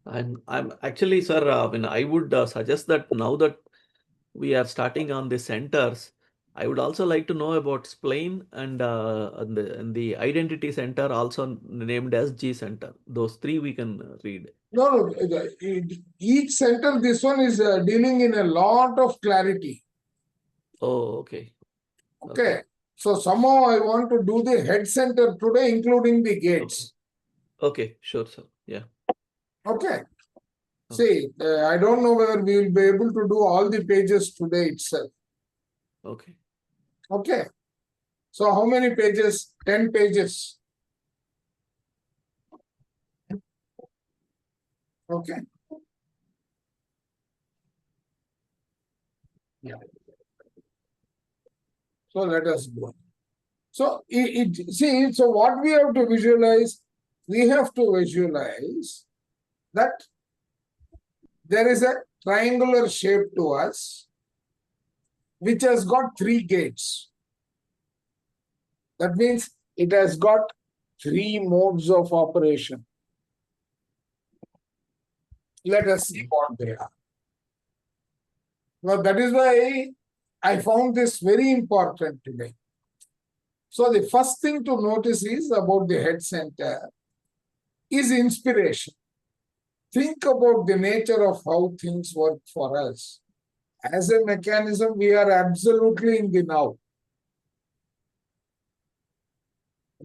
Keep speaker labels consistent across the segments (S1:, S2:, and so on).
S1: I'm actually, sir, I would suggest that now that we are starting on the centers, I would also like to know about spline and the identity center, also named as G center. Those three we can read.
S2: No, each center, this one is dealing in a lot of clarity.
S1: Oh, okay.
S2: Okay. So somehow I want to do the head center today, including the gates.
S1: Okay, sure, sir. Yeah.
S2: Okay. See, I don't know whether we will be able to do all the pages today itself.
S1: Okay.
S2: Okay. So how many pages? 10 pages. Okay. Yeah. So let us go. So see, so what we have to visualize, we have to visualize that there is a triangular shape to us, which has got 3 gates. That means it has got 3 modes of operation. Let us see what they are. Now, that is why I found this very important today. So the first thing to notice is about the head center is inspiration. Think about the nature of how things work for us. As a mechanism, we are absolutely in the now.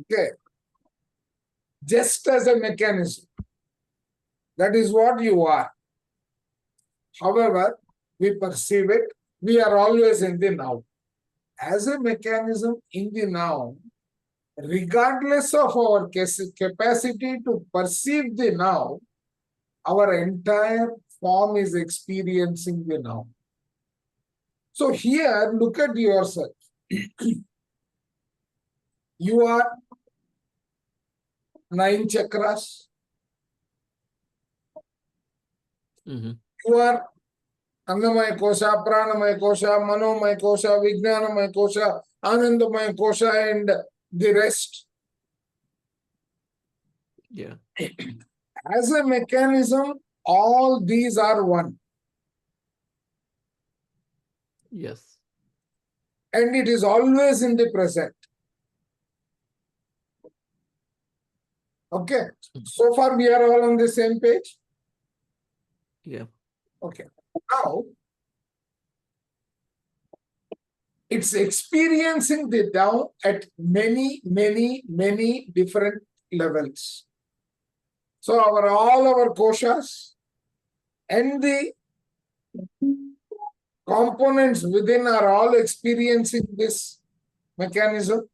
S2: Okay. Just as a mechanism. That is what you are. However, we perceive it, we are always in the now. As a mechanism in the now, regardless of our capacity to perceive the now, our entire form is experiencing the now. So here, look at yourself. You are 9 chakras. You are Annamaya Kosha, Pranamaya Kosha, Manomaya Kosha, Vijnanamaya Kosha, Anandamaya Kosha, and the rest.
S1: Yeah.
S2: As a mechanism, all these are one.
S1: Yes.
S2: And it is always in the present. Okay. So far, we are all on the same page?
S1: Yeah.
S2: Okay. Now, it's experiencing the down at many, many, many different levels. So all our koshas and the components within are all experiencing this mechanism.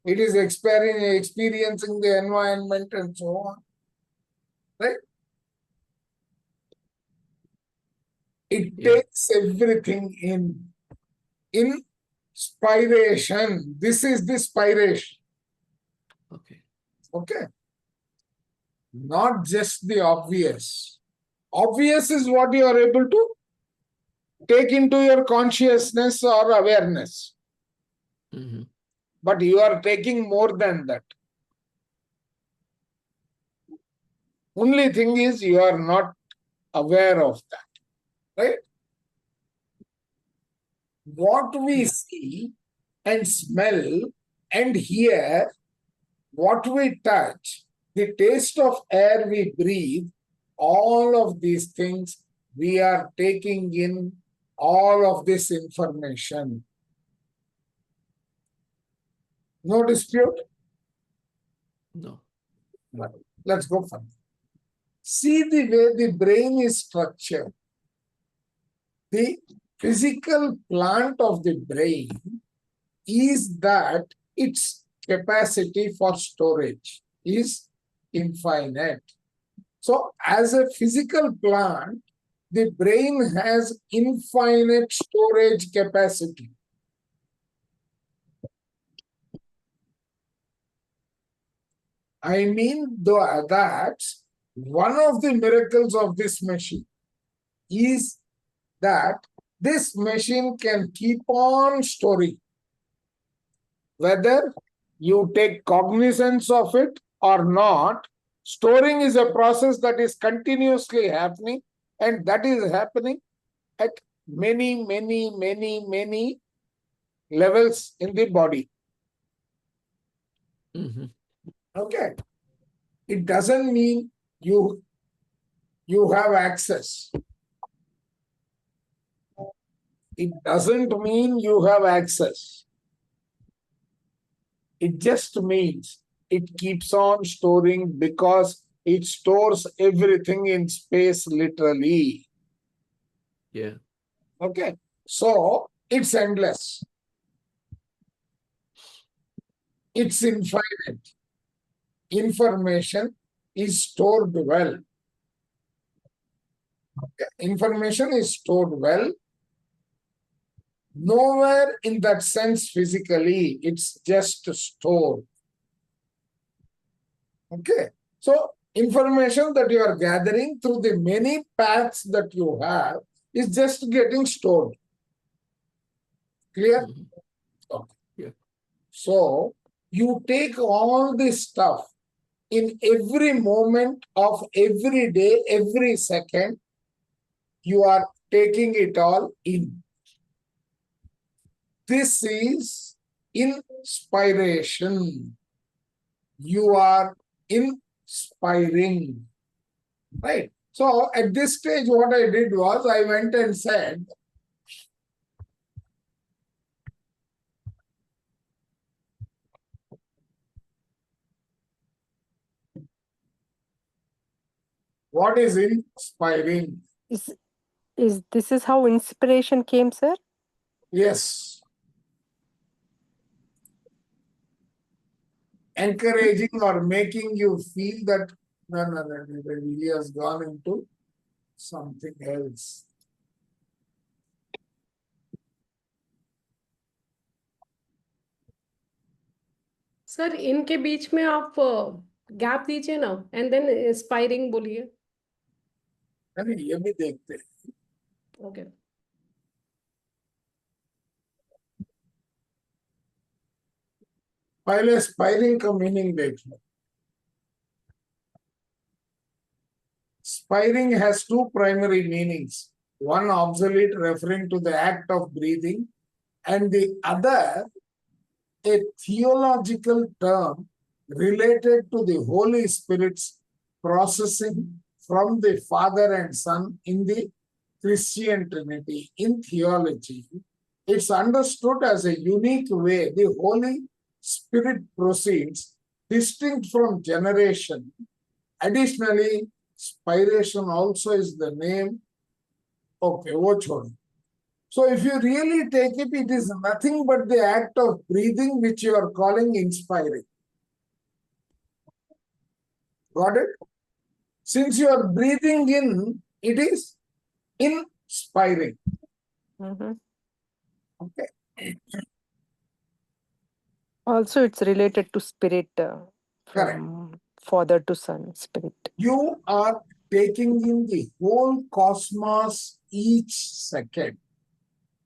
S2: It is experiencing the environment and so on. Right? It takes everything in spiration. This is the spiration.
S1: Okay.
S2: Okay. Not just the obvious. Obvious is what you are able to take into your consciousness or awareness. But you are taking more than that. Only thing is you are not aware of that. Right? What we see and smell and hear, what we touch, the taste of air we breathe, all of these things, we are taking in all of this information. No dispute?
S1: No.
S2: Let's go further. See the way the brain is structured. The physical plant of the brain is that its capacity for storage is infinite. So, as a physical plant, the brain has infinite storage capacity. I mean, that one of the miracles of this machine is that this machine can keep on storing. Whether you take cognizance of it or not, Storing is a process that is continuously happening, and that is happening at many levels in the body.
S1: Mhm.
S2: Okay. It doesn't mean you have access. It doesn't mean you have access. It just means it keeps on storing because it stores everything in space literally.
S1: Yeah.
S2: Okay. So it's endless. It's infinite. Information is stored well. Okay. Information is stored well. Nowhere in that sense physically, it's just stored. Okay. So information that you are gathering through the many paths that you have is just getting stored. Clear?
S1: Mhm.
S2: Okay.
S1: Yeah.
S2: So you take all this stuff in every moment of every day, every second, you are taking it all in. This is inspiration. You are inspiring, right? So at this stage, what I did was I went and said, what is inspiring?
S3: Is this is how inspiration came, sir?
S2: Yes, encouraging or making you feel that no, he has gone into something else.
S4: Sir इनके बीच में आप gap दीजिए ना and then inspiring बोलिए
S2: यानी ये भी देखते हैं
S4: ओके
S2: पहले स्पायरिंग का मीनिंग देख लो Spiring has two primary meanings. One obsolete, referring to the act of breathing, and the other a theological term related to the Holy Spirit's processing from the Father and Son in the Christian Trinity. In theology, it's understood as a unique way the Holy Spirit proceeds distinct from generation. Additionally, spiration also is the name. Okay, watch on. So if you really take it, it is nothing but the act of breathing which you are calling inspiring. Got it? Since you are breathing in, it is inspiring.
S3: Mm-hmm.
S2: Okay.
S3: Also, it's related to spirit,
S2: Correct.
S3: from father to son, spirit.
S2: You are taking in the whole cosmos each second,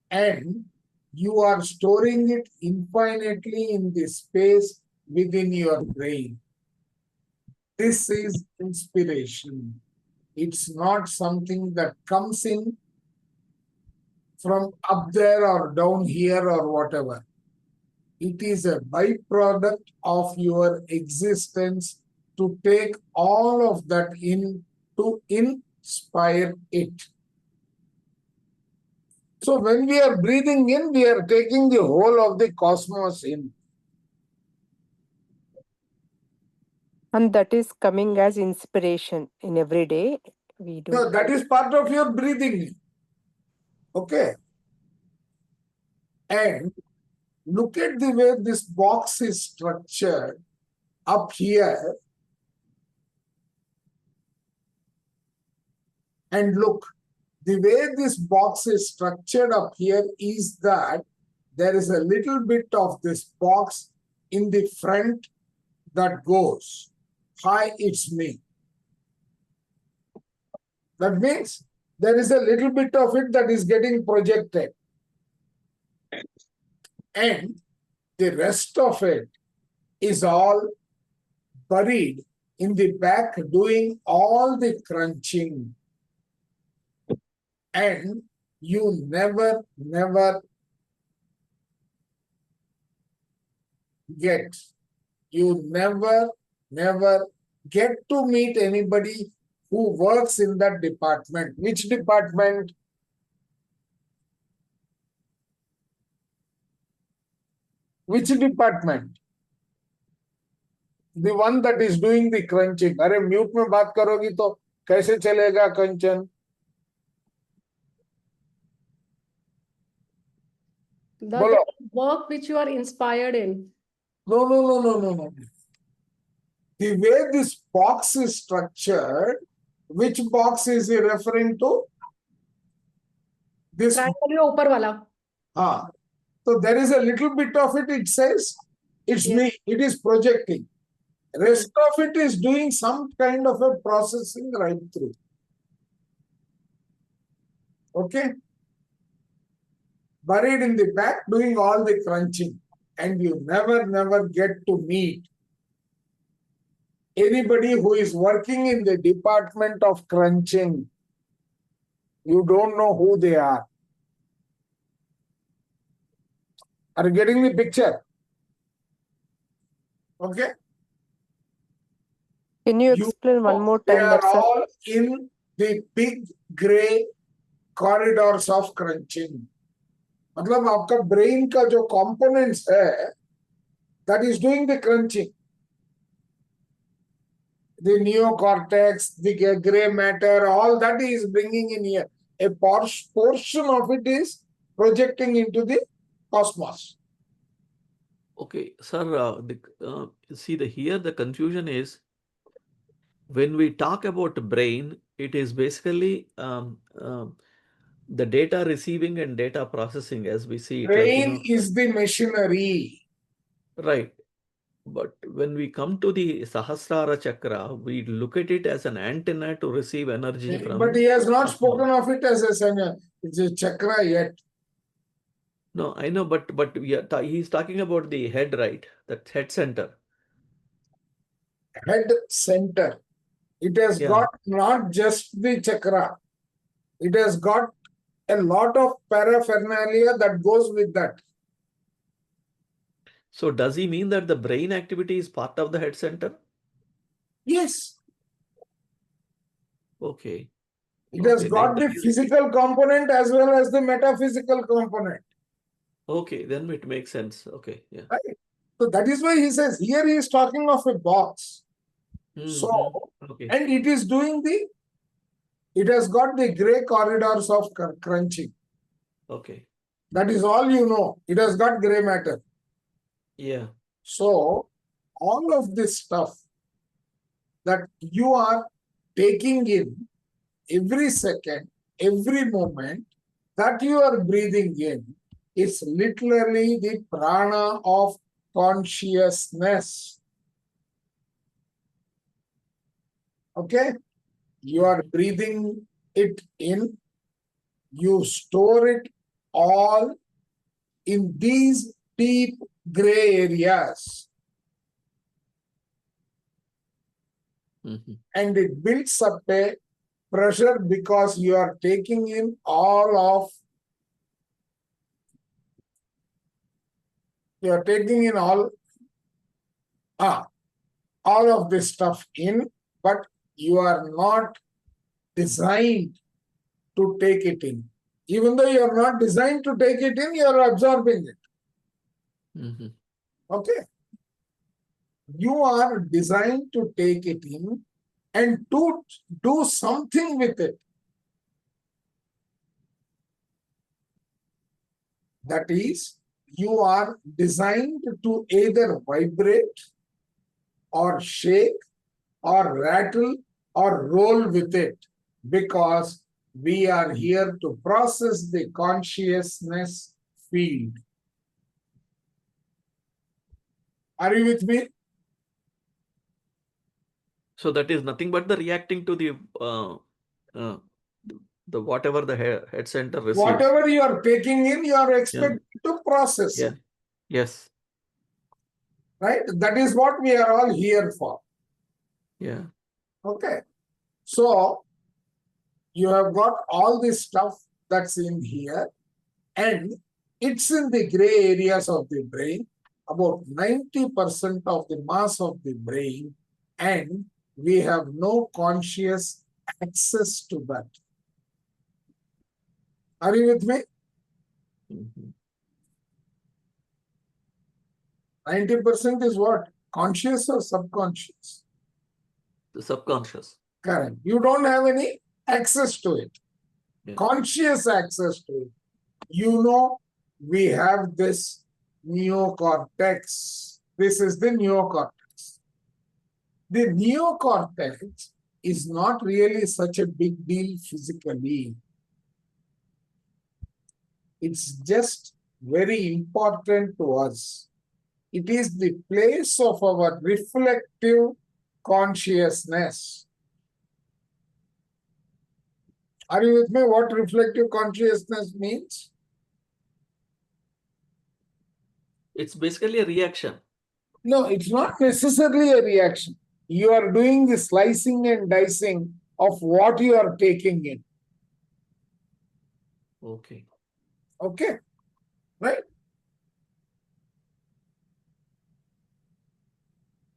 S2: and you are storing it infinitely in the space within your brain. This is inspiration. It's not something that comes in from up there or down here or whatever. It is a byproduct of your existence to take all of that in to inspire it. So when we are breathing in, we are taking the whole of the cosmos in.
S3: And that is coming as inspiration in every day we do.
S2: So that is part of your breathing in. Okay. And look at the way this box is structured up here. And look, the way this box is structured up here is that there is a little bit of this box in the front that goes, hi, it's me. That means there is a little bit of it that is getting projected. And the rest of it is all buried in the back doing all the crunching. And you never get, never get to meet anybody who works in that department. Which department? Which department? The one that is doing the crunching. अरे mute में बात करोगी तो कैसे चलेगा कंचन?
S4: The work which you are inspired in.
S2: No. The way this box is structured, which box is he referring to? This.
S4: Triangle में ऊपर वाला.
S2: So there is a little bit of it, it says, it's me, it is projecting. Rest of it is doing some kind of a processing right through. Okay? Buried in the back, doing all the crunching. And you never get to meet anybody who is working in the department of crunching. You don't know who they are. Are you getting the picture? Okay?
S3: Can you explain one more
S2: They
S3: time
S2: are
S3: that, sir?
S2: all in the big grey corridors of crunching. मतलब आपका brain का जो components है, that is doing the crunching. The neocortex, the grey matter, all that is bringing in here. A portion of it is projecting into the cosmos.
S1: Okay, sir. Here the confusion is when we talk about brain, it is basically the data receiving and data processing as we see it.
S2: Brain is the machinery.
S1: Right. But when we come to the Sahasrara Chakra, we look at it as an antenna to receive energy from.
S2: But he has not spoken of it as a chakra yet.
S1: No, I know, but he's talking about the head, right? That head center.
S2: Head center. It has got not just the chakra. It has got a lot of paraphernalia that goes with that.
S1: So does he mean that the brain activity is part of the head center?
S2: Yes.
S1: Okay.
S2: It has got the physical component as well as the metaphysical component.
S1: Okay, then it makes sense. Okay, yeah.
S2: Right? So that is why he says, here he is talking of a box. So, and it is doing it has got the grey corridors of crunching.
S1: Okay.
S2: That is all you know. It has got grey matter.
S1: Yeah.
S2: So, all of this stuff that you are taking in every second, every moment that you are breathing in is literally the prana of consciousness. Okay? You are breathing it in, you store it all in these deep gray areas. And it builds up a pressure because you are taking in all of this stuff in, but you are not designed to take it in. Even though you are not designed to take it in, you are absorbing it. Okay? You are designed to take it in and to do something with it. That is, you are designed to either vibrate or shake or rattle or roll with it, because we are here to process the consciousness field. Are you with me?
S1: So that is nothing but the reacting to the whatever the head center receives.
S2: Whatever you are taking in, you are expected to process.
S1: Yeah. Yes.
S2: Right? That is what we are all here for.
S1: Yeah.
S2: Okay. So you have got all this stuff that's in here, and it's in the gray areas of the brain, about 90% of the mass of the brain, and we have no conscious access to that. Are you with me?
S1: Mhm.
S2: 90% is what? Conscious or subconscious?
S1: The subconscious.
S2: Correct. You don't have any access to it.
S1: Yeah.
S2: Conscious access to it. You know, we have this neocortex. This is the neocortex. The neocortex is not really such a big deal physically. It's just very important to us. It is the place of our reflective consciousness. Are you with me? What reflective consciousness means?
S1: It's basically a reaction.
S2: No, it's not necessarily a reaction. You are doing the slicing and dicing of what you are taking in.
S1: Okay.
S2: Okay? Right?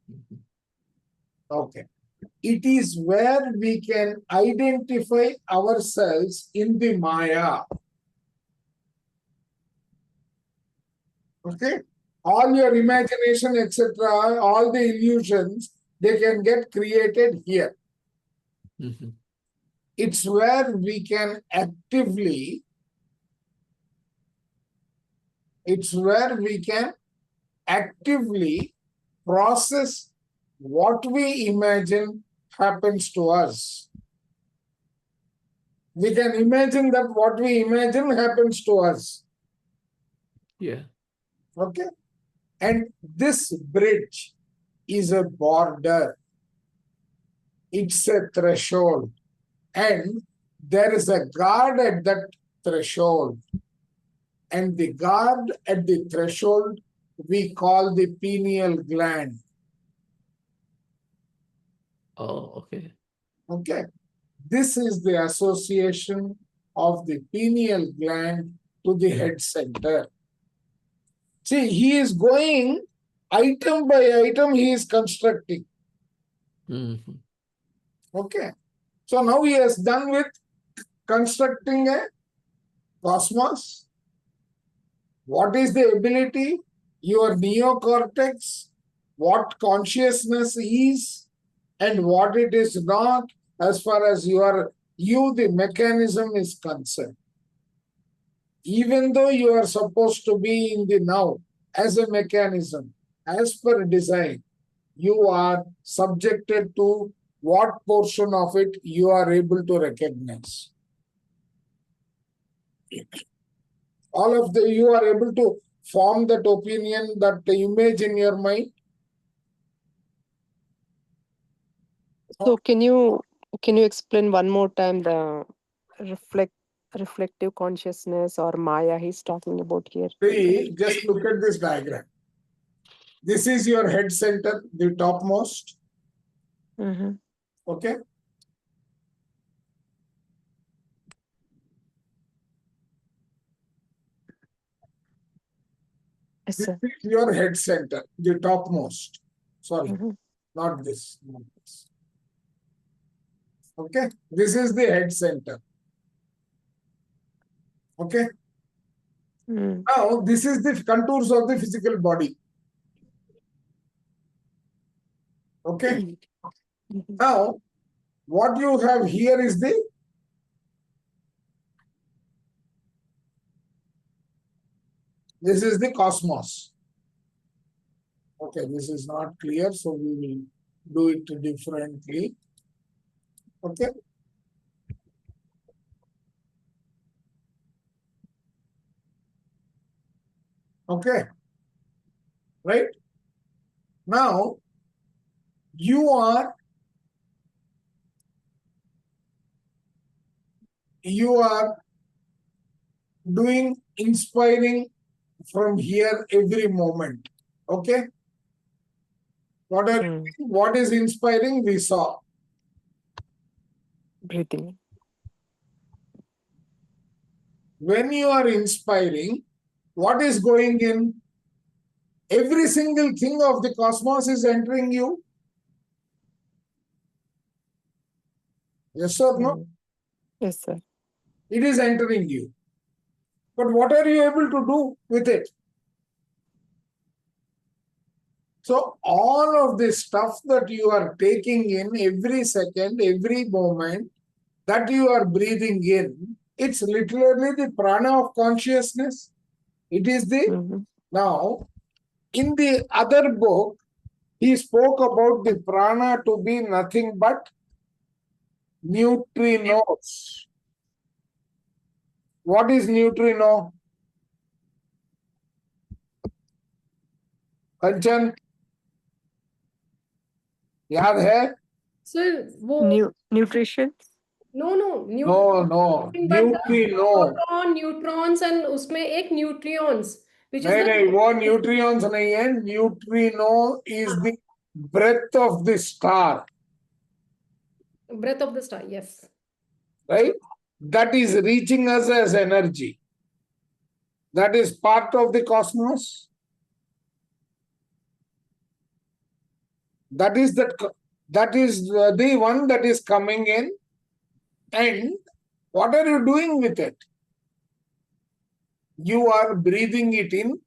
S1: Mhm.
S2: Okay. It is where we can identify ourselves in the Maya. Okay? All your imagination, etc., all the illusions, they can get created here.
S1: Mhm.
S2: It's where we can actively, process what we imagine happens to us. We can imagine that what we imagine happens to us.
S1: Yeah.
S2: Okay? And this bridge is a border. It's a threshold. And there is a guard at that threshold. And the guard at the threshold we call the pineal gland.
S1: Oh, okay.
S2: Okay? This is the association of the pineal gland to the head center. See, he is going item by item, he is constructing.
S1: Mhm.
S2: Okay. So now he has done with constructing a cosmos. What is the ability? Your neocortex, what consciousness is, and what it is not, as far as the mechanism is concerned. Even though you are supposed to be in the now as a mechanism, as per design, you are subjected to what portion of it you are able to recognize. All of you are able to form that opinion, that image in your mind.
S3: So can you explain one more time the reflective consciousness or Maya he's talking about here?
S2: See, just look at this diagram. This is your head center, the topmost.
S3: Mm-hmm.
S2: Okay.
S3: Yes,
S2: This
S3: sir.
S2: is your head center, the topmost. Sorry,
S3: Mm-hmm.
S2: not this. Not this. Okay. This is the head center. Okay.
S3: Mm.
S2: Now, this is the contours of the physical body. Okay.
S3: Mhm.
S2: Now, what you have here is this is the cosmos. Okay, this is not clear, so we will do it differently. Okay. Okay. Right? Now, you are doing inspiring from here every moment. Okay. What are you
S3: Mm.
S2: doing? What is inspiring? We saw.
S3: Breathing.
S2: When you are inspiring, what is going in? Every single thing of the cosmos is entering you. Yes or no?
S3: Mm. Yes, sir.
S2: It is entering you. But what are you able to do with it? So all of this stuff that you are taking in every second, every moment that you are breathing in, it's literally the prana of consciousness. It is the,
S3: Mhm.
S2: now, in the other book, he spoke about the prana to be nothing but neutrinos. What is neutrino? कंचन याद है?
S4: Sir, वो
S3: Nutrition.
S4: no
S2: No,
S4: neutron
S2: no,
S4: nothing but the
S2: neutrino.
S4: proton neutrons and उसमें एक neutrions which is
S2: नहीं
S4: the
S2: नहीं, वो न्यूट्रियॉन्स नहीं है. Neutrino is the breath of the star,
S4: breath of the star. Yes.
S2: right? That is reaching us as energy. That is part of the cosmos. That is the one that is coming in. And what are you doing with it? You are breathing it in,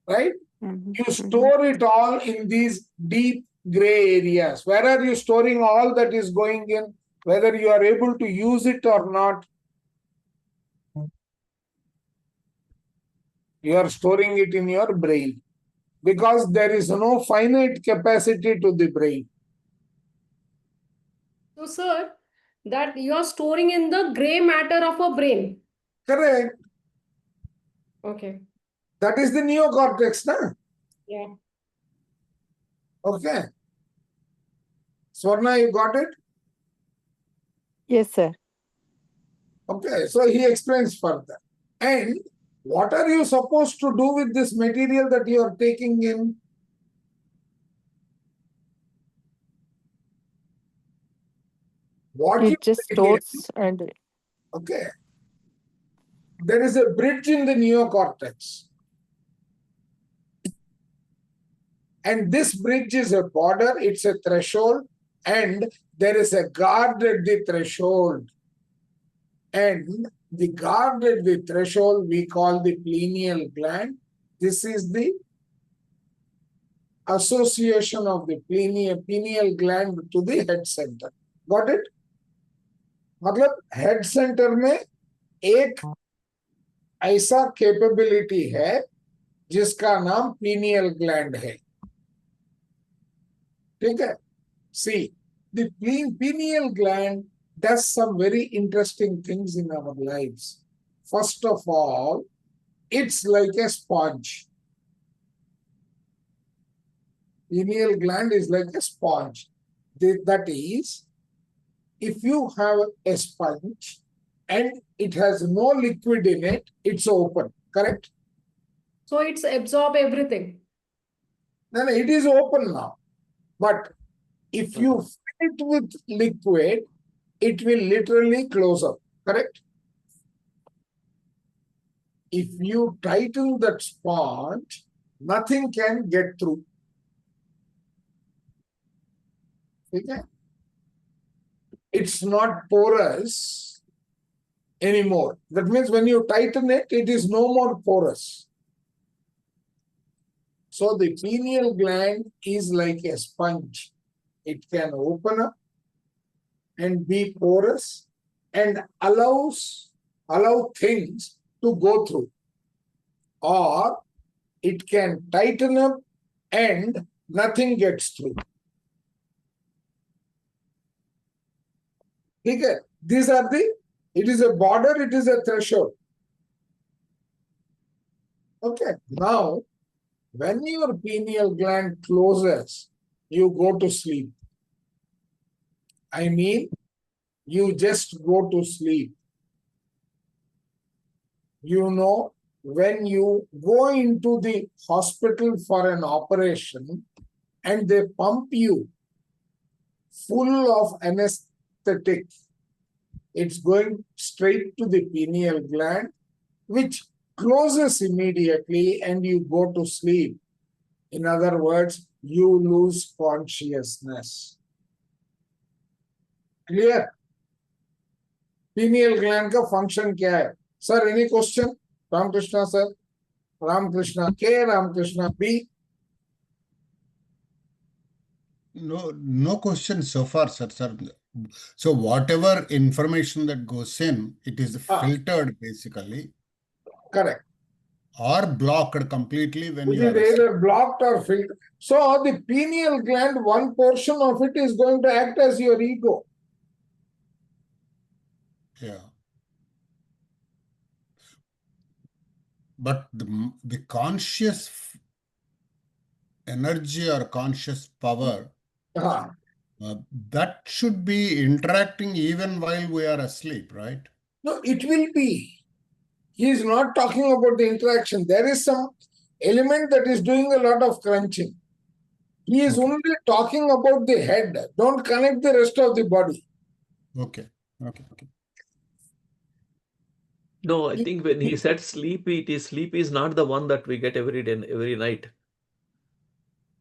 S2: right?
S3: Mhm.
S2: You
S3: Mhm.
S2: store it all in these deep gray areas. Where are you storing all that is going in? Whether you are able to use it or not, you are storing it in your brain, because there is no finite capacity to the brain.
S4: So, sir, that you are storing in the gray matter of a brain.
S2: Correct.
S4: Okay.
S2: That is the neocortex, na?
S4: Yeah.
S2: Okay. Swarna, you got it?
S3: Yes, sir.
S2: Okay, so he explains further. And what are you supposed to do with this material that you are taking in? What you
S3: It just
S2: take in,
S3: stores and
S2: okay, there is a bridge in the neocortex. And this bridge is a border, it's a threshold, and there is a guard at the threshold. And the guard at the threshold we call the pineal gland. This is the association of the pineal gland to the head center. Got it? मतलब head center में एक ऐसा capability है जिसका नाम pineal gland है. ठीक है? See, the pineal gland does some very interesting things in our lives. First of all, it's like a sponge. Pineal gland is like a sponge. That is, if you have a sponge and it has no liquid in it, it's open, correct?
S4: So it's absorb everything.
S2: Then it is open now. But if you fill it with liquid, it will literally close up, correct? If you tighten that sponge, nothing can get through. Okay? It's not porous anymore. That means when you tighten it, it is no more porous. So the pineal gland is like a sponge. It can open up and be porous and allow things to go through. Or it can tighten up and nothing gets through. Okay? These are it is a border, it is a threshold. Okay, now when your pineal gland closes, you go to sleep. I mean, you just go to sleep. You know when you go into the hospital for an operation and they pump you full of anesthetic, it's going straight to the pineal gland, which closes immediately and you go to sleep. In other words, you lose consciousness. Clear? Pineal gland का function क्या है? Sir, any question? Ramakrishna sir? Ramakrishna K, Ramakrishna B?
S5: No question so far, sir. So whatever information that goes in, it is filtered basically.
S2: Correct.
S5: Or blocked completely when
S2: It
S5: you
S2: is
S5: are asleep.
S2: either blocked or filtered. So the pineal gland, one portion of it is going to act as your ego.
S5: Yeah. But the conscious energy or conscious power,
S2: Ah,
S5: that should be interacting even while we are asleep, right?
S2: no, it will be. He is not talking about the interaction. There is some element that is doing a lot of crunching. He is
S5: Okay.
S2: only talking about the head. Don't connect the rest of the body.
S5: Okay.
S1: No, I think when he said sleep, sleep is not the one that we get every day, every night.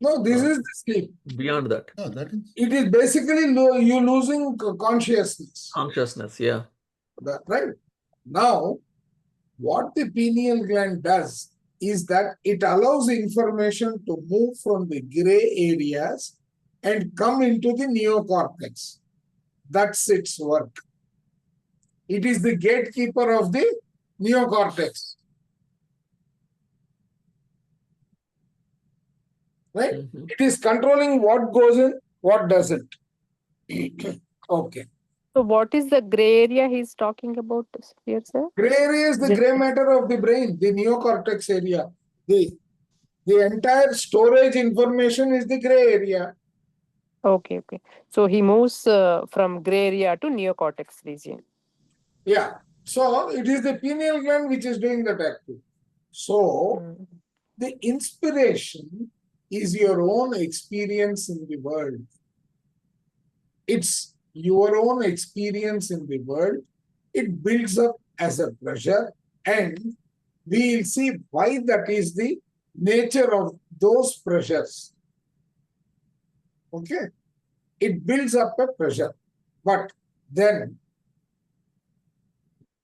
S2: No, this is the sleep.
S1: Beyond that,
S5: No, that is.
S2: It is basically you losing consciousness.
S1: consciousness, yeah.
S2: Right? Now, what the pineal gland does is that it allows information to move from the gray areas and come into the neocortex. That's its work. It is the gatekeeper of the neocortex. Right?
S1: Mhm.
S2: It is controlling what goes in, what doesn't. Okay.
S3: So what is the gray area he's talking about here, sir?
S2: Gray area is the gray matter of the brain, the neocortex area. The entire storage information is the gray area.
S3: Okay. So he moves from gray area to neocortex region.
S2: Yeah. So it is the pineal gland which is doing that activity. So the inspiration is your own experience in the world. It's your own experience in the world. It builds up as a pressure, and we will see why that is the nature of those pressures. Okay? It builds up a pressure, but then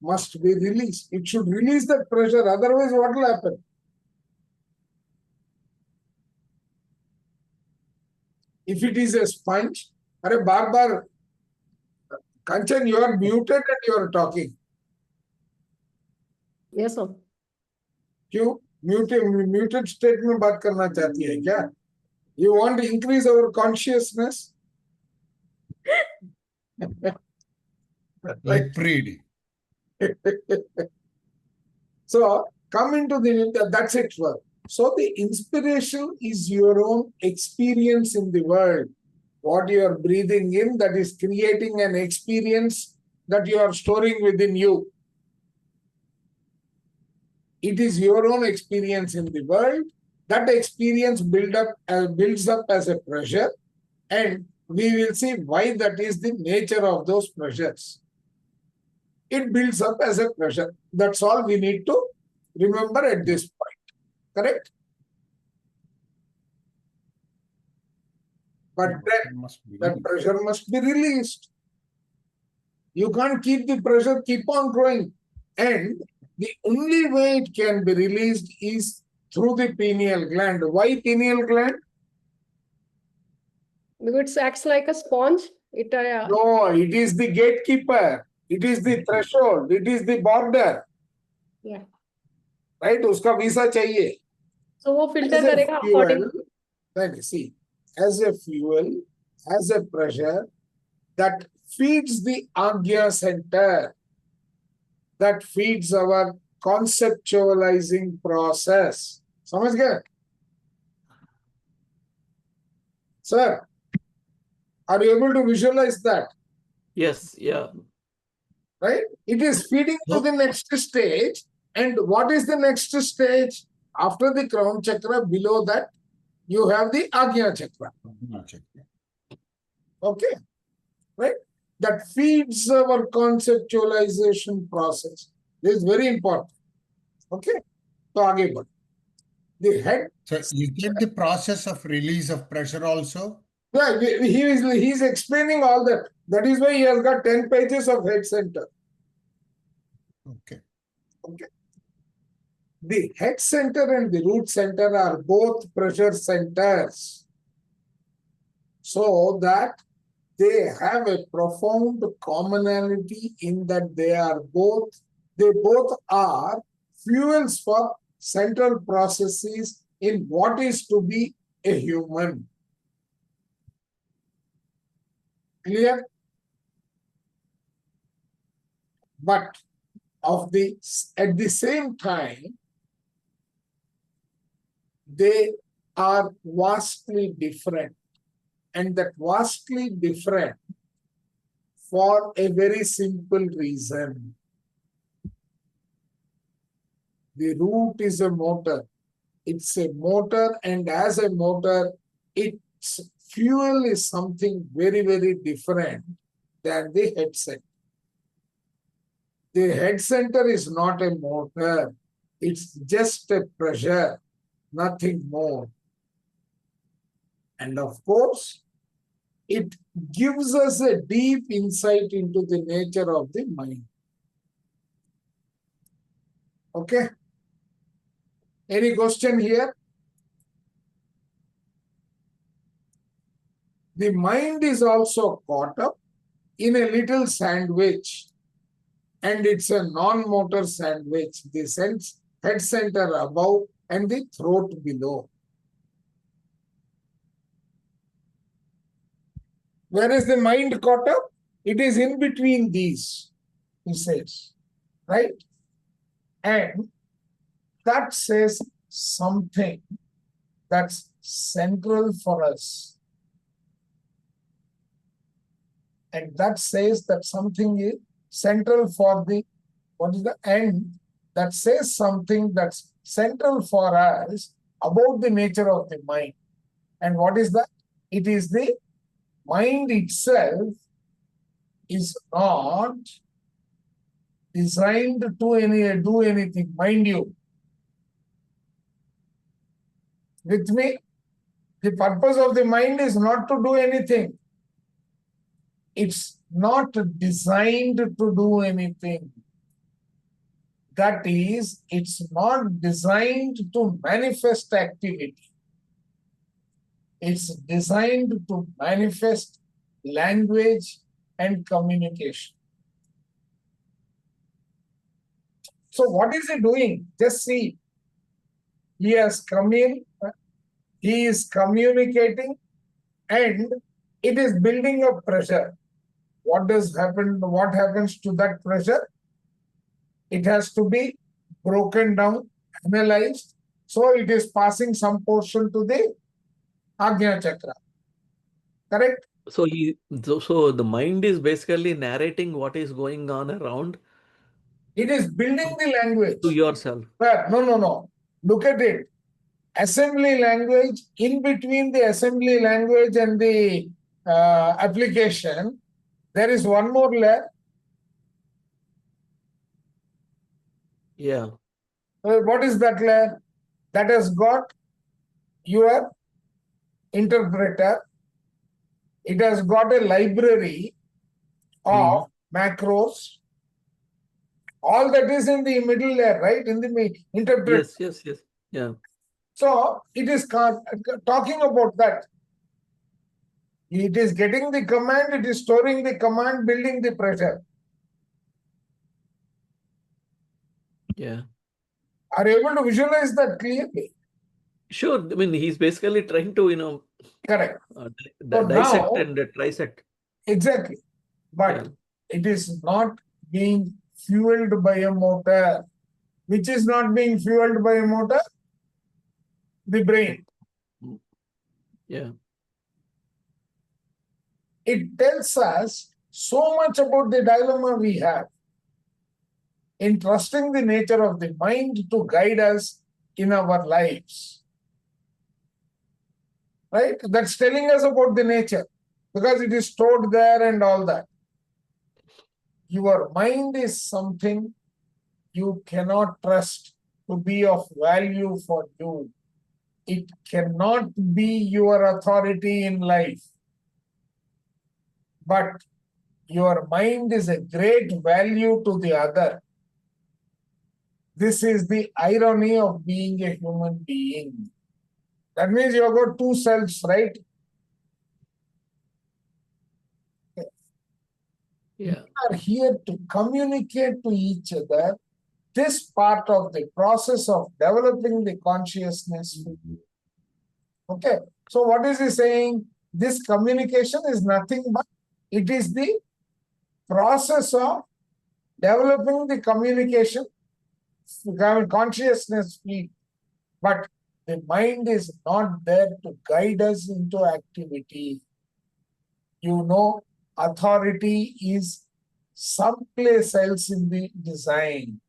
S2: must be released. It should release that pressure, otherwise what will happen? If it is a sponge, अरे बार Kanchan, you are muted and you are talking.
S4: Yes, sir.
S2: क्यों? Muted state में बात करना चाहती है क्या? You want to increase our consciousness?
S5: Like pre.
S2: So come into that's it. So the inspiration is your own experience in the world. What you are breathing in, that is creating an experience that you are storing within you. It is your own experience in the world. That experience builds up as a pressure, and we will see why that is the nature of those pressures. It builds up as a pressure. That's all we need to remember at this point. Correct? But then that pressure must be released. You can't keep the pressure, keep on growing. And the only way it can be released is through the pineal gland. Why pineal gland?
S4: Because it acts like a sponge.
S2: No, it is the gatekeeper. It is the threshold. It is the border.
S4: Yeah.
S2: Right? Uska visa chahiye.
S4: So वो filter करेगा according.
S2: Then see, as a fuel, as a pressure that feeds the Agya center, that feeds our conceptualizing process. समझ गए? Sir, are you able to visualize that?
S1: Yes, yeah.
S2: Right? It is feeding to the next stage, And what is the next stage? After the crown chakra, below that, you have the Agnya chakra. Okay, right? That feeds our conceptualization process. This is very important. Okay, so आगे बढ़ो. The head.
S5: So is it the process of release of pressure also?
S2: Yeah, he's explaining all that. That is why he has got 10 pages of head center.
S5: Okay.
S2: Okay. The head center and the root center are both pressure centers, so that they have a profound commonality in that they both are fuels for central processes in what is to be a human. Clear? But at the same time, they are vastly different, and that vastly different for a very simple reason. The root is a motor. It's a motor, and as a motor, its fuel is something very, very different than the head center. The head center is not a motor. It's just a pressure, nothing more. And of course, it gives us a deep insight into the nature of the mind. Okay? Any question here? The mind is also caught up in a little sandwich, and it's a non-motor sandwich. The head center above and the throat below. Where is the mind caught up? It is in between these, he says, right? And that says something that's central for us. And that says that something is central for the, what is the end? That says something that's central for us about the nature of the mind. And what is that? It is the mind itself is not designed to do anything, mind you. With me, the purpose of the mind is not to do anything. It's not designed to do anything. That is, it's not designed to manifest activity. It's designed to manifest language and communication. So what is he doing? Just see. He has come in, he is communicating, and it is building up pressure. What happens to that pressure? It has to be broken down, analyzed. So it is passing some portion to the Agnya chakra. Correct?
S1: So the mind is basically narrating what is going on around
S2: It is building the language.
S1: to yourself.
S2: But no. Look at it. Assembly language, in between the assembly language and the application, there is one more layer.
S1: Yeah.
S2: What is that layer? That has got your interpreter. It has got a library of macros. All that is in the middle layer, right? In the interpreter.
S1: Yes. Yeah.
S2: So it is talking about that. It is getting the command, it is storing the command, building the pressure.
S1: Yeah.
S2: Are you able to visualize that clearly?
S1: Sure. I mean, he's basically trying to,
S2: Correct.
S1: dissect
S2: now-
S1: and trisect.
S2: Exactly. But
S1: Yeah.
S2: it is not being fueled by a motor. Which is not being fueled by a motor? The brain.
S1: Yeah.
S2: It tells us so much about the dilemma we have. in trusting the nature of the mind to guide us in our lives. Right? That's telling us about the nature because it is stored there and all that. Your mind is something you cannot trust to be of value for you. It cannot be your authority in life. But your mind is a great value to the other. This is the irony of being a human being. That means you have got two selves, right?
S1: Yeah.
S2: We are here to communicate to each other this part of the process of developing the consciousness. Okay, so what is he saying? This communication is nothing but it is the process of developing the communication, consciousness field. But the mind is not there to guide us into activity. You know, authority is someplace else in the design.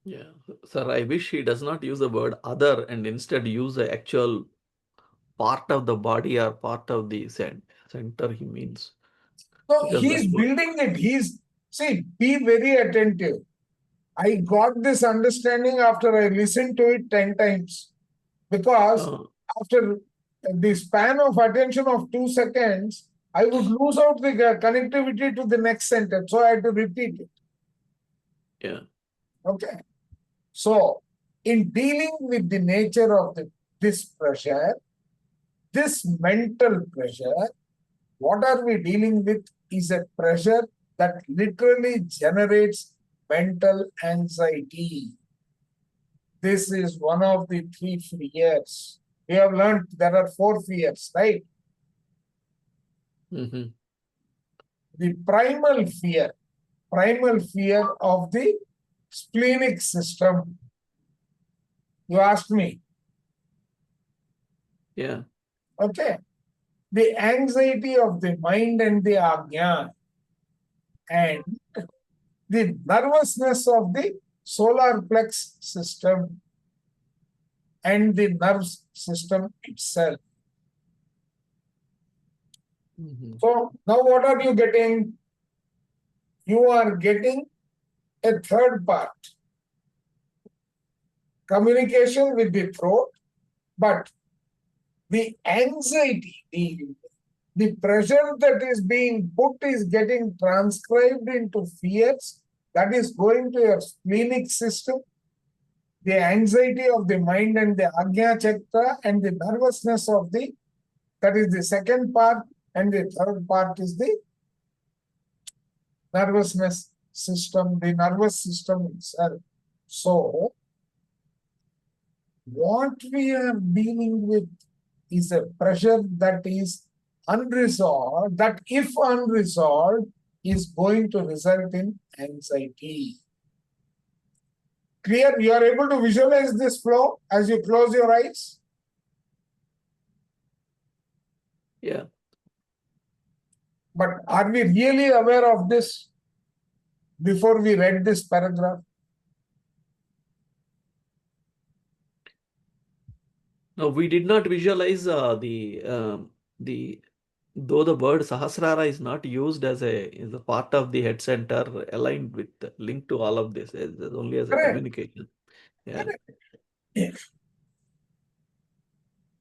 S1: Yeah. Sir, I wish he does not use the word other and instead use the actual part of the body or part of the center he means.
S2: So
S1: Because
S2: he's
S1: that's what,
S2: building it. See, be very attentive. I got this understanding after I listened to it 10 times. Because after the span of attention of 2 seconds, I would lose out the connectivity to the next sentence. So I had to repeat it.
S1: yeah.
S2: Okay. So, in dealing with the nature of this pressure, this mental pressure, what are we dealing with is a pressure that literally generates mental anxiety. This is one of the 3 fears. We have learned there are 4 fears, right?
S1: Mm-hmm.
S2: The primal fear of the splenic system. You asked me.
S1: Yeah.
S2: Okay. The anxiety of the mind and the ajna, and the nervousness of the solar plex system and the nerve system itself.
S1: Mm-hmm.
S2: So now what are you getting? You are getting a third part. Communication with the throat, but the anxiety, the pressure that is being put is getting transcribed into fears that is going to your splenic system, the anxiety of the mind and the Ajna Chakra and the nervousness of that is the second part, and the third part is the nervousness system, the nervous system itself. So, what we are dealing with is a pressure that is unresolved, that if unresolved is going to result in anxiety. Clear? You are able to visualize this flow as you close your eyes?
S1: Yeah.
S2: But are we really aware of this before we read this paragraph?
S1: No, we did not visualize though the word Sahasrara is not used as a part of the head center aligned with linked to all of this as only as a
S2: Correct.
S1: communication. Yeah.
S2: Correct.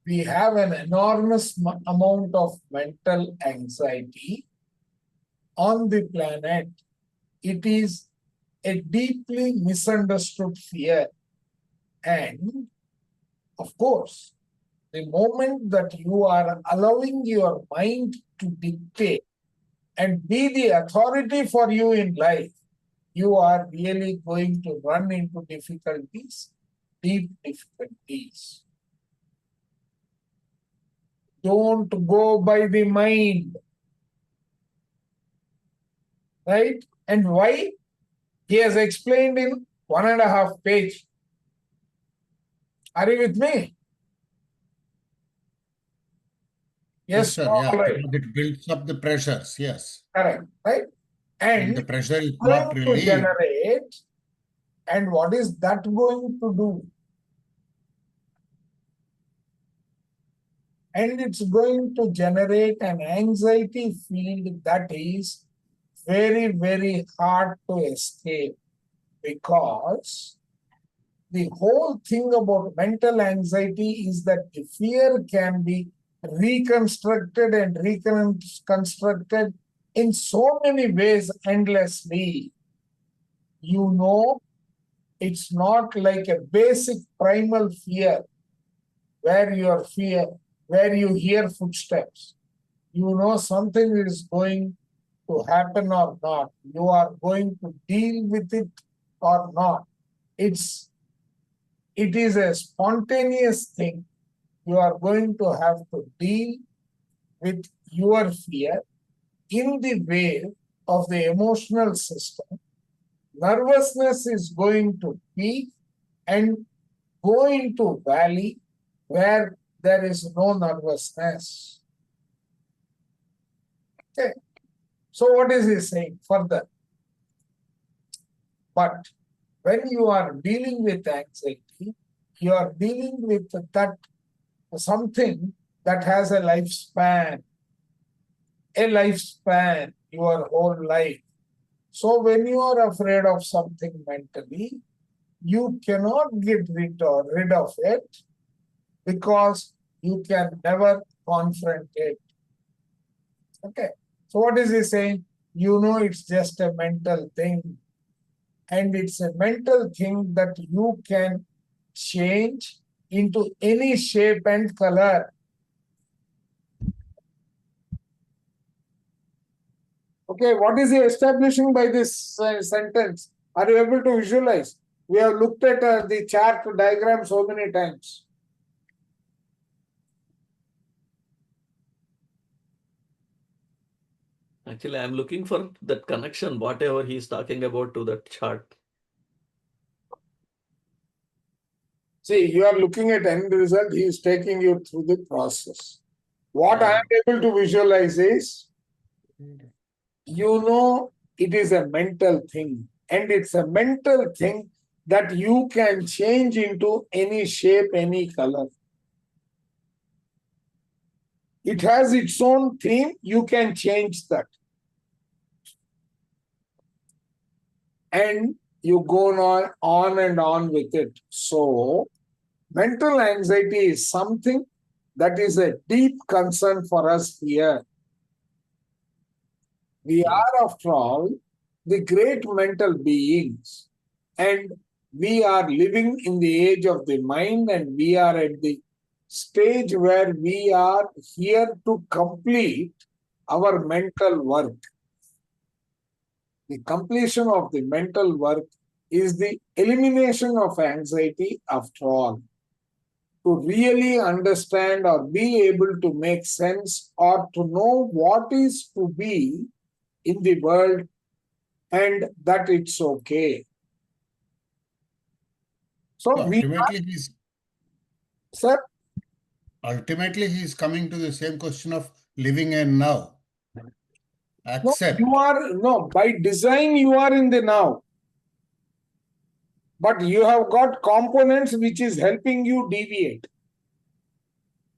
S2: We have an enormous amount of mental anxiety on the planet. It is a deeply misunderstood fear. And of course, the moment that you are allowing your mind to dictate and be the authority for you in life, you are really going to run into difficulties, deep difficulties. Don't go by the mind. Right? And why? He has explained in 1.5 pages. Are you with me?
S5: Yes, sir.
S2: All
S5: Yeah,
S2: right.
S5: because it builds up the pressures. Yes.
S2: Correct. Right?
S5: And the
S2: And
S5: pressure is
S2: going
S5: not
S2: to
S5: relieved.
S2: generate, and what is that going to do? And it's going to generate an anxiety field that is very, very hard to escape, because the whole thing about mental anxiety is that the fear can be reconstructed and reconstructed in so many ways endlessly. You know, it's not like a basic primal fear where you hear footsteps. You know something is going to happen or not. You are going to deal with it or not. It is a spontaneous thing. You are going to have to deal with your fear in the way of the emotional system. Nervousness is going to peak and go into valley where there is no nervousness. Okay. So what is he saying further? But when you are dealing with anxiety, you are dealing with that something that has a lifespan, your whole life. So when you are afraid of something mentally, you cannot get rid of it, because you can never confront it. Okay. So what is he saying? You know it's just a mental thing. And it's a mental thing that you can change into any shape and color. Okay, what is he establishing by this sentence? Are you able to visualize? We have looked at the chart diagram so many times.
S1: Actually, I'm looking for that connection, whatever he's talking about, to that chart.
S2: See, you are looking at end result, he is taking you through the process. What I am able to visualize is, you know, it is a mental thing, and it's a mental thing that you can change into any shape, any color. It has its own theme, you can change that. And you go on and on with it. So, mental anxiety is something that is a deep concern for us here. We are, after all, the great mental beings, and we are living in the age of the mind, and we are at the stage where we are here to complete our mental work. The completion of the mental work is the elimination of anxiety, after all. To really understand or be able to make sense or to know what is to be in the world, and that it's okay. So
S5: ultimately he's coming to the same question of living in now. Accept.
S2: By design you are in the now. But you have got components which is helping you deviate.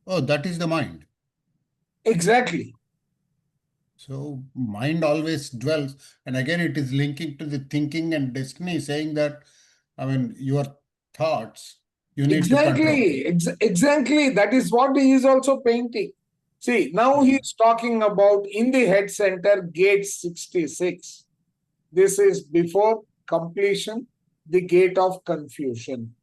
S5: Oh, that is the mind.
S2: Exactly.
S5: So mind always dwells, and again it is linking to the thinking and destiny, saying that, I mean, your thoughts, you need to control.
S2: Exactly. That is what he is also painting. See, now he is talking about in the head center, gate 66. This is before completion, the gate of confusion.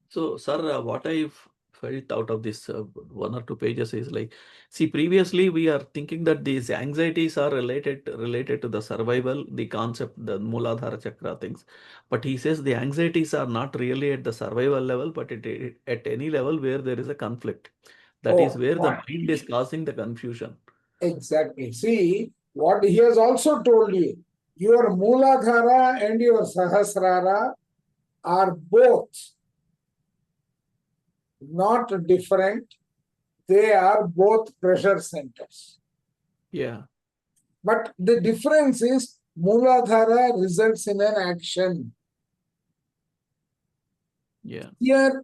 S1: So, sir, what I've felt out of this 1 or 2 pages is like, see, previously we are thinking that these anxieties are related to the survival, the concept, the Mooladhara Chakra things. But he says the anxieties are not really at the survival level, but at any level where there is a conflict. That is where the mind is causing the confusion.
S2: Exactly. See, what he has also told you, your Mooladhara and your Sahasrara are both not different. They are both pressure centers.
S1: Yeah.
S2: But the difference is Mooladhara results in an action.
S1: Yeah.
S2: Here,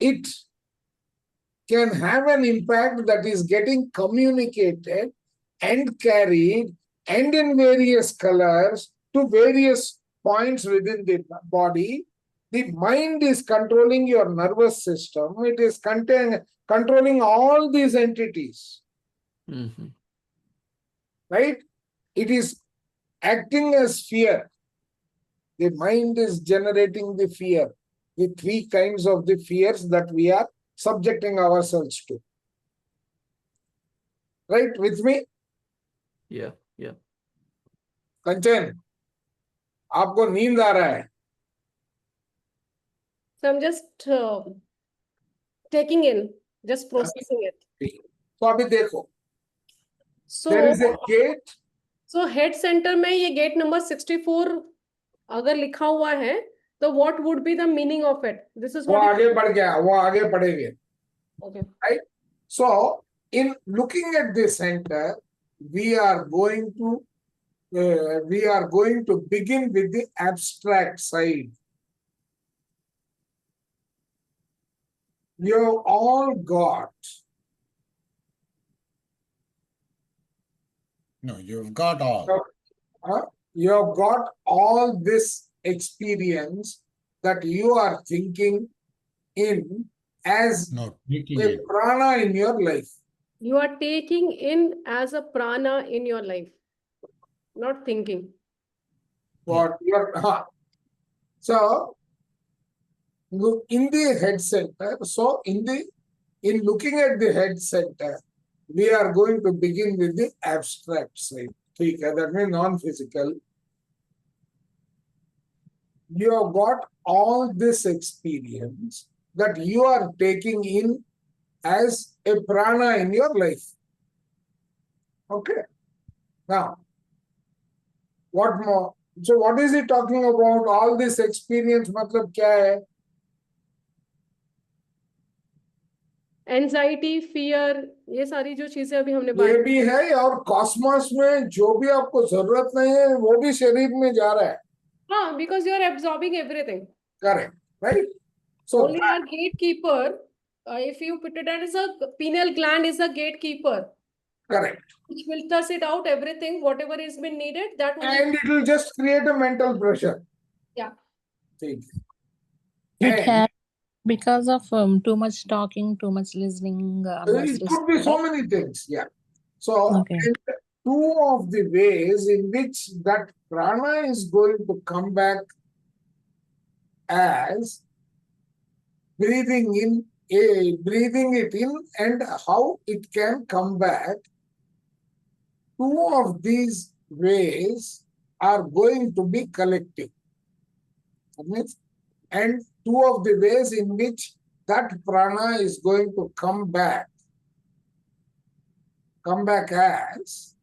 S2: it can have an impact that is getting communicated and carried and in various colors to various points within the body. The mind is controlling your nervous system. It is controlling all these entities,
S1: Mhm.
S2: right? It is acting as fear. The mind is generating the fear, the three kinds of the fears that we are subjecting ourselves to. Right with me?
S1: Yeah. Yeah.
S2: कंचन, आपको नींद आ रहा है?
S4: So I'm just taking in, just processing it.
S2: तो अभी देखो,
S4: So,
S2: there is a gate.
S4: so head center में ये gate number 64 अगर लिखा हुआ है, तो what would be the meaning of it? This is
S2: वो
S4: what.
S2: आगे बढ़ गया, वो आगे बढ़ेंगे.
S4: Okay.
S2: Right? So, in looking at the center, we are going to begin with the abstract side. You have all got.
S5: No, you've got all.
S2: You have got all this experience that you are thinking in as
S5: No, taking
S2: a
S5: it.
S2: prana in your life.
S4: You are taking in as a prana in your life, not thinking.
S2: What so look in the head center. So in looking at the head center, we are going to begin with the abstract side. Okay, that means non-physical. You have got all this experience that you are taking in as a prana in your life. Okay. Now, what more? So what is he talking about? All this experience, मतलब क्या है?
S4: Anxiety, fear, ये सारी जो चीजें अभी हमने
S2: ये
S4: बात
S2: भी है और कॉस्मोस में जो भी आपको जरूरत नहीं है वो भी शरीर में जा रहा है.
S4: हाँ, because you are absorbing everything.
S2: Correct, right? So
S4: Only our gatekeeper, if you put it as a pineal gland is a gatekeeper,
S2: correct.
S4: which filters it out everything, whatever is been needed, that only.
S2: And it will just create a mental pressure.
S4: Yeah.
S2: See.
S6: It
S2: And
S6: has because of too much talking, too much listening.
S2: it could be so many things, yeah. So,
S6: Okay.
S2: and two of the ways in which that prana is going to come back as breathing it in, and how it can come back. Two of these ways are going to be collective. That means, and two of the ways in which that prana is going to come back as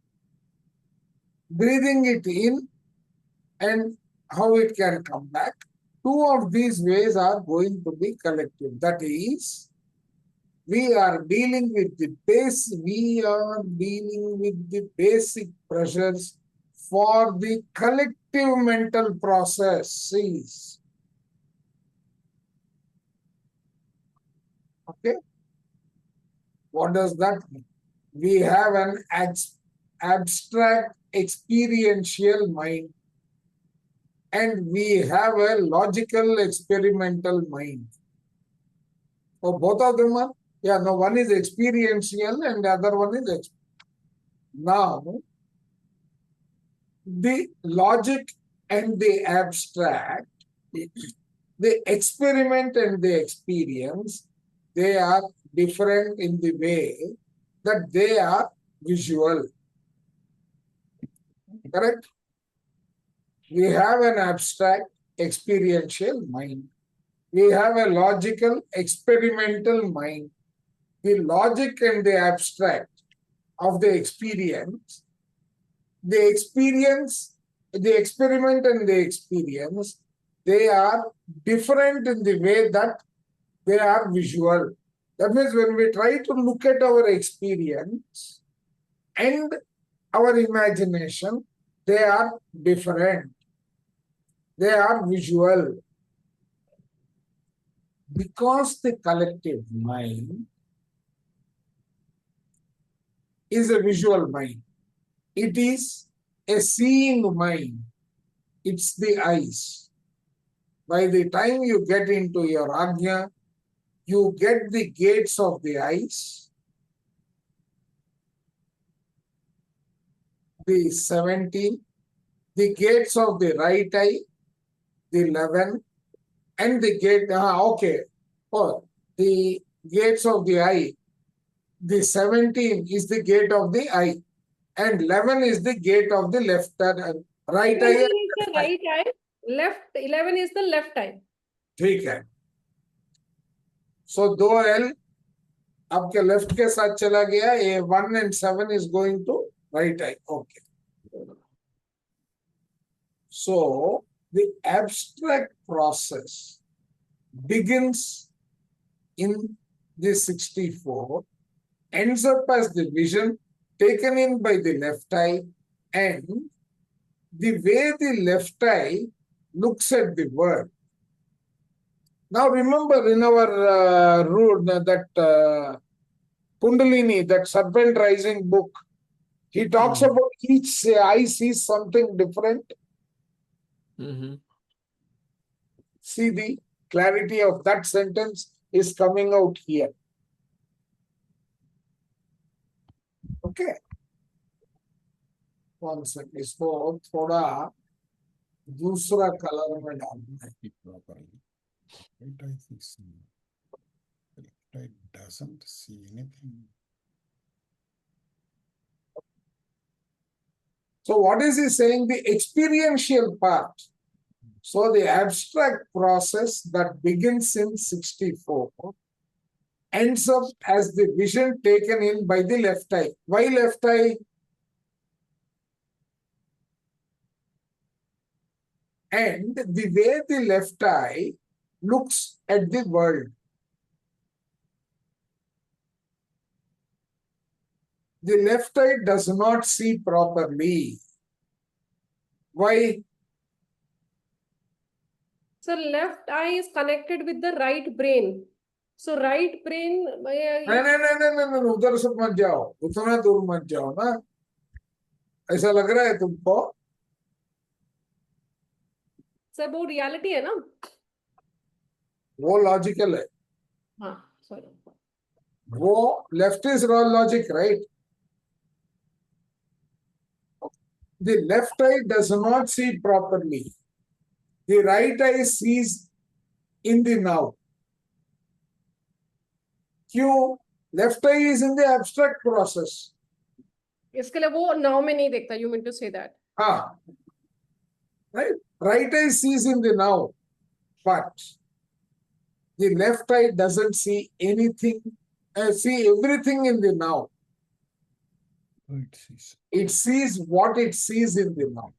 S2: breathing it in and how it can come back. Two of these ways are going to be collective. That is, we are dealing with the basic pressures for the collective mental processes. Okay? What does that mean? We have an abstract experiential mind and we have a logical experimental mind. So both of them are, yeah, no, one is experiential and the other one is now the logic and the abstract, the experiment and the experience, they are different in the way that they are visual. Correct? We have an abstract experiential mind. We have a logical experimental mind. The logic and the abstract of the experience, the experiment and the experience, they are different in the way that they are visual. That means when we try to look at our experience, and our imagination, they are different. They are visual. Because the collective mind is a visual mind. It is a seeing mind. It's the eyes. By the time you get into your Ajna, you get the gates of the eyes, the 17, the gates of the right eye, the 11, and the gate, the gates of the eye. The 17 is the gate of the eye, and 11 is the gate of the left right
S4: 17
S2: eye.
S4: is the right eye, left 11 is the left eye.
S2: ठीक है. So 2L आपके left के साथ चला गया. A 1 and 7 is going to right eye. Okay. So the abstract process begins in the 64, ends up as the vision taken in by the left eye, and the way the left eye looks at the world. Now remember in our rule that Kundalini, that serpent rising book, he talks about each eye sees something different. See, the clarity of that sentence is coming out here. Okay. One second. इसको थोड़ा दूसरा colour में डालना है.
S5: Properly. Right eye is seen. The left eye doesn't see anything.
S2: So what is he saying? The experiential part. So the abstract process that begins in 64 ends up as the vision taken in by the left eye. Why left eye? And the way the left eye looks at the world. The left eye does not see properly. Why?
S4: So left eye is connected with the right brain. So right brain.
S2: नहीं, उधर से मत जाओ, उतना दूर मत जाओ ना. ऐसा लग रहा है तुमको?
S4: सर वो रियलिटी है ना?
S2: वो लॉजिकल है.
S4: हाँ, sorry.
S2: वो left is raw logic, right? The left eye does not see properly. The right eye sees in the now. क्यों? Left eye is in the abstract process.
S4: इसके लिए वो now में नहीं देखता. You mean to say that?
S2: हाँ. Right? Right eye sees in the now, but the left eye doesn't see anything, see everything in the now.
S5: It sees.
S2: It sees what it sees in the now.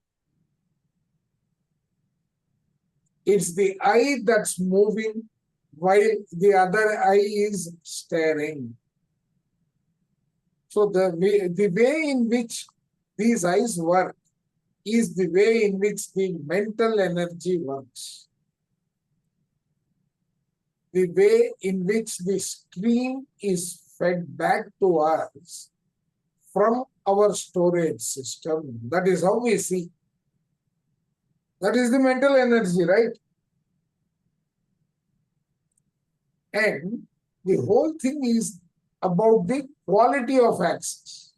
S2: It's the eye that's moving while the other eye is staring. So the way in which these eyes work is the way in which the mental energy works. The way in which the stream is fed back to us from our storage system. That is how we see. That is the mental energy, right? And the whole thing is about the quality of access.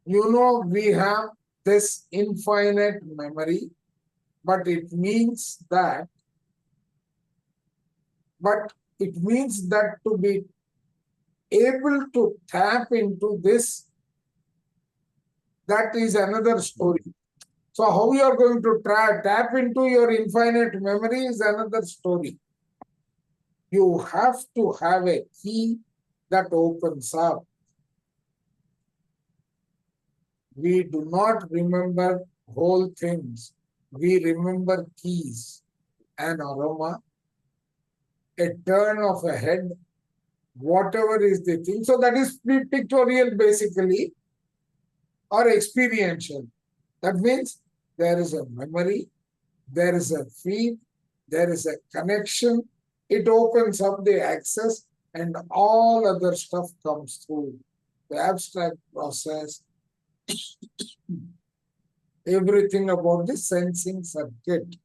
S2: You know, we have this infinite memory, but it means that to be able to tap into this, that is another story. So how you are going to tap into your infinite memory is another story. You have to have a key that opens up. We do not remember whole things. We remember keys, an aroma, a turn of a head, whatever is the thing. So that is pictorial basically or experiential. That means there is a memory, there is a feed, there is a connection. It opens up the access and all other stuff comes through. The abstract process, everything about the sensing circuit.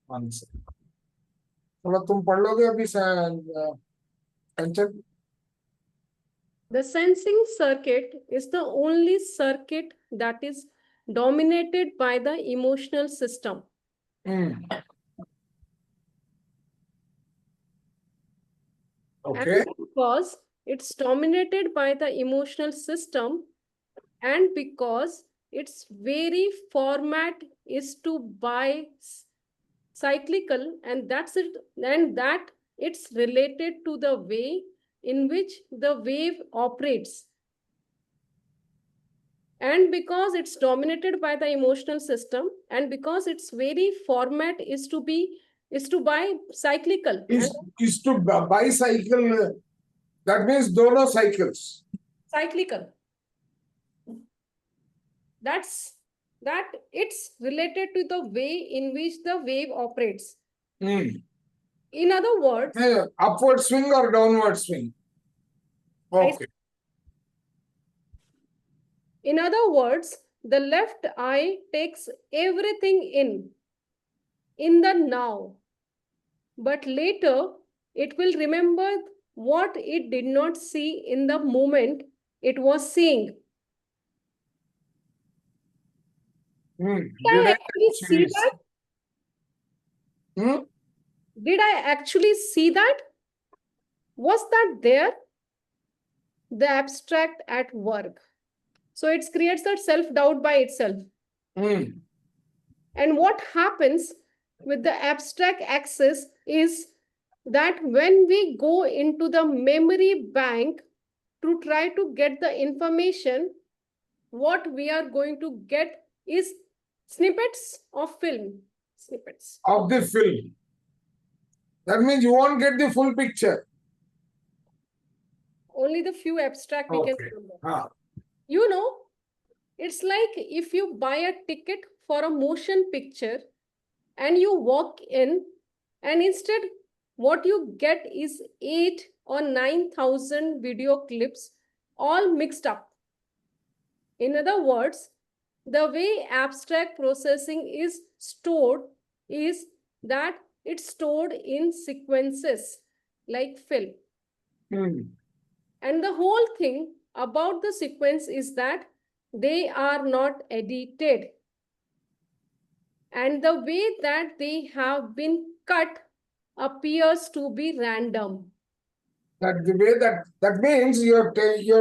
S2: One second. थोड़ा तुम पढ़ लोगे अभी कंचन?
S4: The sensing circuit is the only circuit that is dominated by the emotional system.
S2: Okay.
S4: And because it's dominated by the emotional system, and because its very format is to buy cyclical, and that's it, and that it's related to the way in which the wave operates. And because it's dominated by the emotional system, and because its very format is to buy cyclical.
S2: Is to bicycle. That means dono cycles.
S4: Cyclical. That it's related to the way in which the wave operates. In other words,
S2: upward swing or downward swing. Okay.
S4: In other words, the left eye takes everything in the now, but later it will remember what it did not see in the moment it was seeing. Did I actually see that? Did I actually see that? Was that there? The abstract at work. So it creates that self-doubt by itself. And what happens with the abstract axis is that when we go into the memory bank to try to get the information, what we are going to get is snippets of film. Snippets.
S2: Of the film. That means you won't get the full picture.
S4: Only the few abstract we can remember. You know, it's like if you buy a ticket for a motion picture and you walk in, and instead what you get is 8 or 9,000 video clips all mixed up. In other words, the way abstract processing is stored is that it's stored in sequences like film. And the whole thing about the sequence is that they are not edited. And the way that they have been cut appears to be random.
S2: That the way that means you're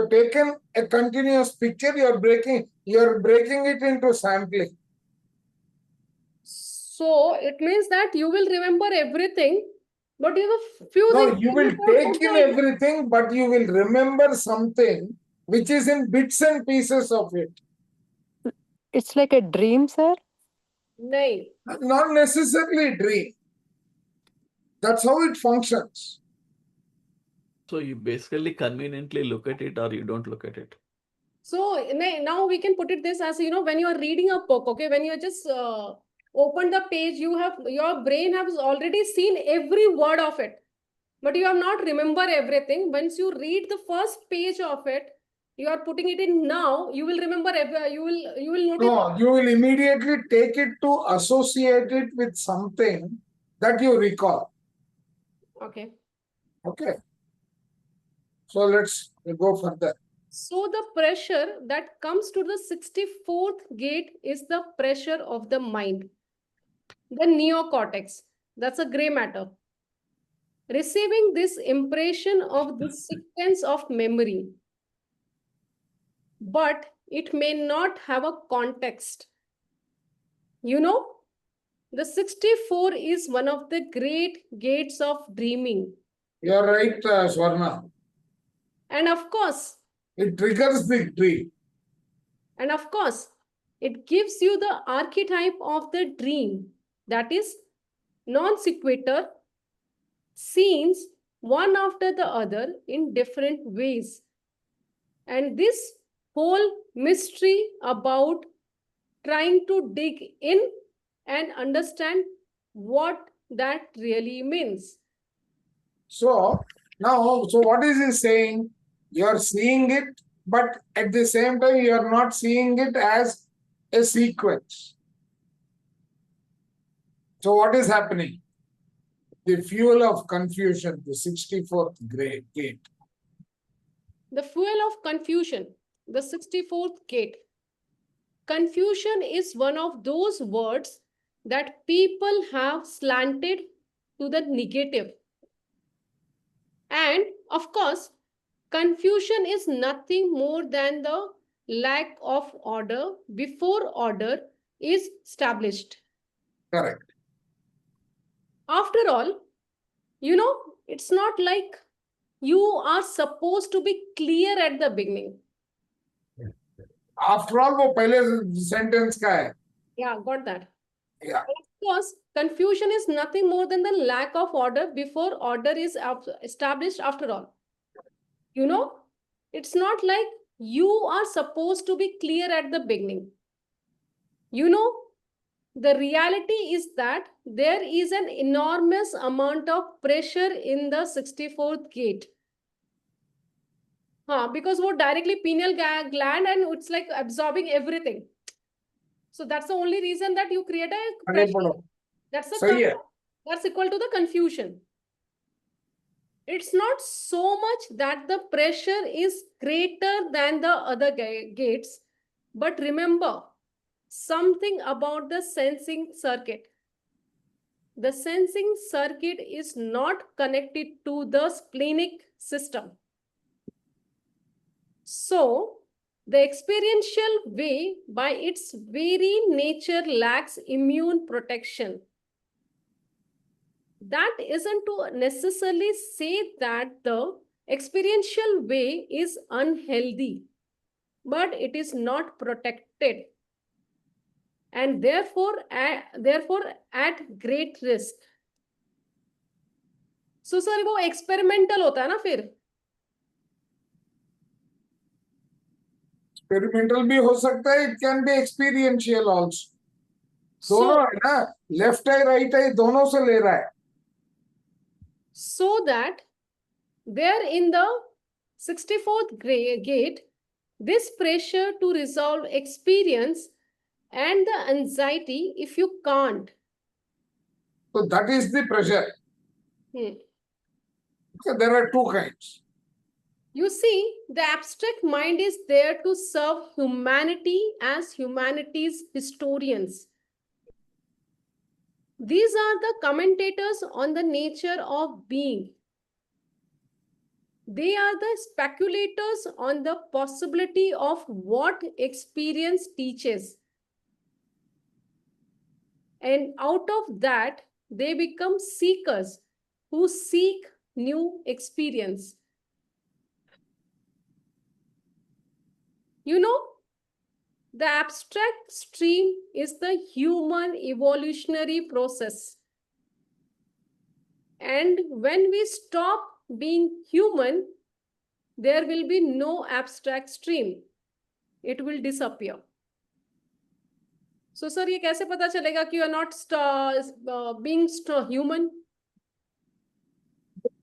S2: taken a continuous picture, you're breaking it into sampling.
S4: So it means that you will remember everything, but you have few
S2: things. You will take in everything, but you will remember something which is in bits and pieces of it.
S3: It's like a dream, sir?
S2: No. Not necessarily dream. That's how it functions.
S1: So you basically conveniently look at it or you don't look at it.
S4: So now we can put it this as, when you are reading a book, okay, when you just open the page, your brain has already seen every word of it, but you have not remember everything. Once you read the first page of it, you are putting it in now, you will remember, you will notice.
S2: No, you will immediately take it to associate it with something that you recall.
S4: Okay.
S2: Okay. So let's go further.
S4: So the pressure that comes to the 64th gate is the pressure of the mind. The neocortex, that's a gray matter. Receiving this impression of the sequence of memory, but it may not have a context. The 64 is one of the great gates of dreaming.
S2: You're right, Swarna.
S4: And of course,
S2: it triggers the dream.
S4: And of course, it gives you the archetype of the dream, that is non sequitur, scenes one after the other in different ways. And this whole mystery about trying to dig in and understand what that really means.
S2: So now, so what is he saying? You are seeing it, but at the same time, you are not seeing it as a sequence. So what is happening? The fuel of confusion, the 64th gate.
S4: The fuel of confusion, the 64th gate. Confusion is one of those words that people have slanted to the negative. And of course, confusion is nothing more than the lack of order before order is established.
S2: Correct.
S4: After all, it's not like you are supposed to be clear at the beginning.
S2: After all, वो पहले sentence का है.
S4: Yeah, got that.
S2: Yeah.
S4: Of course, confusion is nothing more than the lack of order before order is established after all. It's not like you are supposed to be clear at the beginning. The reality is that there is an enormous amount of pressure in the 64th gate. Because वो directly pineal gland and it's like absorbing everything. So that's the only reason that you create a pressure. That's equal to the confusion. It's not so much that the pressure is greater than the other gates, but remember something about the sensing circuit. The sensing circuit is not connected to the splenic system. So, the experiential way, by its very nature, lacks immune protection. That isn't to necessarily say that the experiential way is unhealthy, but it is not protected and therefore at great risk. So, sir, वो experimental होता है ना फिर?
S2: Experimental भी हो सकता है, it can be experiential also. दोनों है ना, left eye, right eye, दोनों से ले रहा है.
S4: So that there in the 64th gate, this pressure to resolve experience and the anxiety if you can't.
S2: So that is the pressure. So there are two kinds.
S4: You see, the abstract mind is there to serve humanity as humanity's historians. These are the commentators on the nature of being. They are the speculators on the possibility of what experience teaches. And out of that, they become seekers who seek new experience. The abstract stream is the human evolutionary process. And when we stop being human, there will be no abstract stream. It will disappear. So, sir, ये कैसे पता चलेगा कि you are not being human?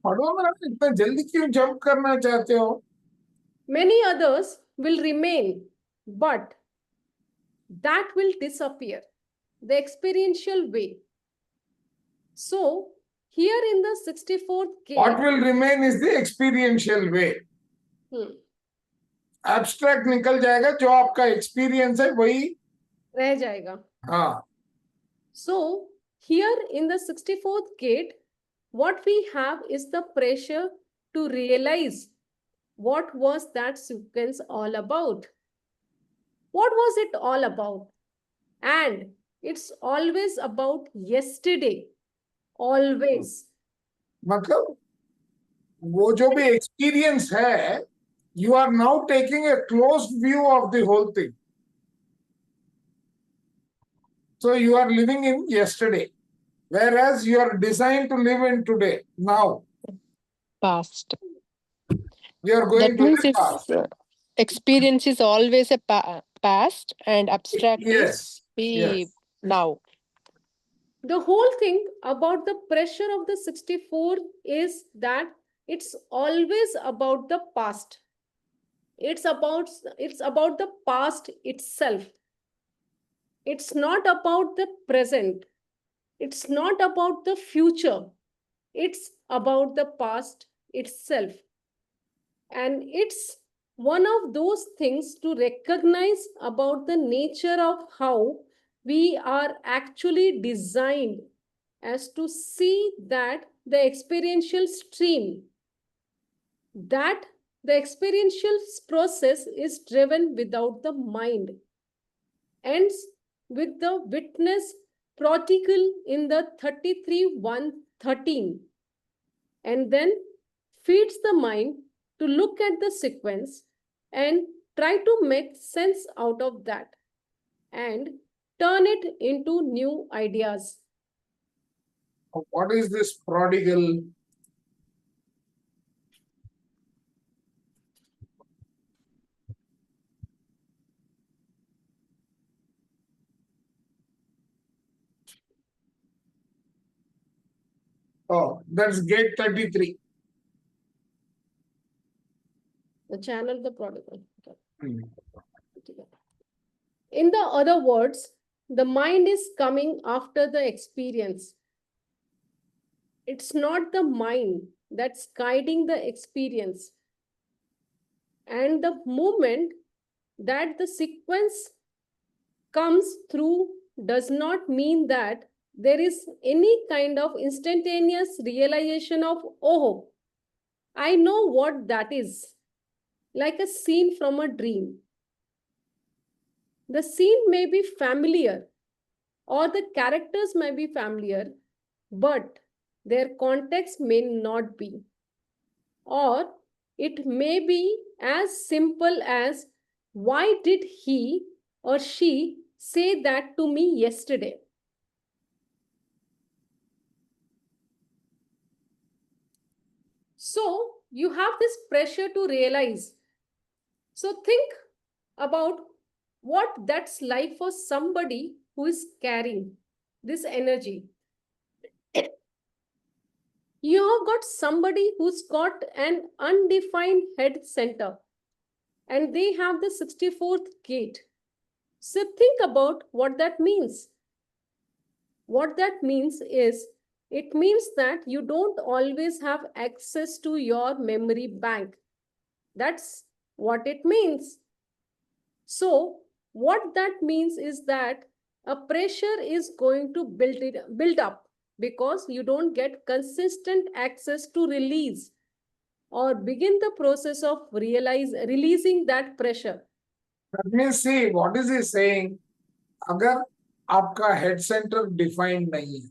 S2: पढ़ो ना, इतना जल्दी क्यों जंप करना चाहते हो?
S4: Many others will remain, but that will disappear, the experiential way. So, here in the 64th gate,
S2: what will remain is the experiential way. Abstract निकल जाएगा, जो आपका experience है वही
S4: रह जाएगा.
S2: हाँ.
S4: So, here in the 64th gate, what we have is the pressure to realize what was that sequence all about. What was it all about? And it's always about yesterday. Always.
S2: मतलब वो जो भी experience है, you are now taking a closed view of the whole thing. So you are living in yesterday, whereas you are designed to live in today, now.
S3: Past.
S2: We are going
S3: That
S2: to
S3: means
S2: the
S3: if
S2: past.
S3: experience is always a past and abstract is
S2: Yes.
S3: be
S2: Yes.
S3: now.
S4: The whole thing about the pressure of the 64 is that it's always about the past. It's about the past itself. It's not about the present. It's not about the future. It's about the past itself. And it's one of those things to recognize about the nature of how we are actually designed as to see that the experiential stream, that the experiential process is driven without the mind, ends with the witness prodigal in the 33:1:13, and then feeds the mind to look at the sequence and try to make sense out of that and turn it into new ideas.
S2: What is this prodigal? Oh, that's gate 33.
S4: The channel, the prodigal.
S2: Hmm.
S4: In the other words, the mind is coming after the experience. It's not the mind that's guiding the experience. And the moment that the sequence comes through does not mean that there is any kind of instantaneous realization of, oh, I know what that is, like a scene from a dream. The scene may be familiar or the characters may be familiar, but their context may not be. Or it may be as simple as, why did he or she say that to me yesterday? So you have this pressure to realize. So think about what that's like for somebody who is carrying this energy. You have got somebody who's got an undefined head center and they have the 64th gate. So think about what that means. What that means is, it means that you don't always have access to your memory bank. That's what it means. So what that means is that a pressure is going to build up because you don't get consistent access to release or begin the process of releasing that pressure.
S2: That means, see, what is he saying? अगर आपका head center defined नहीं है,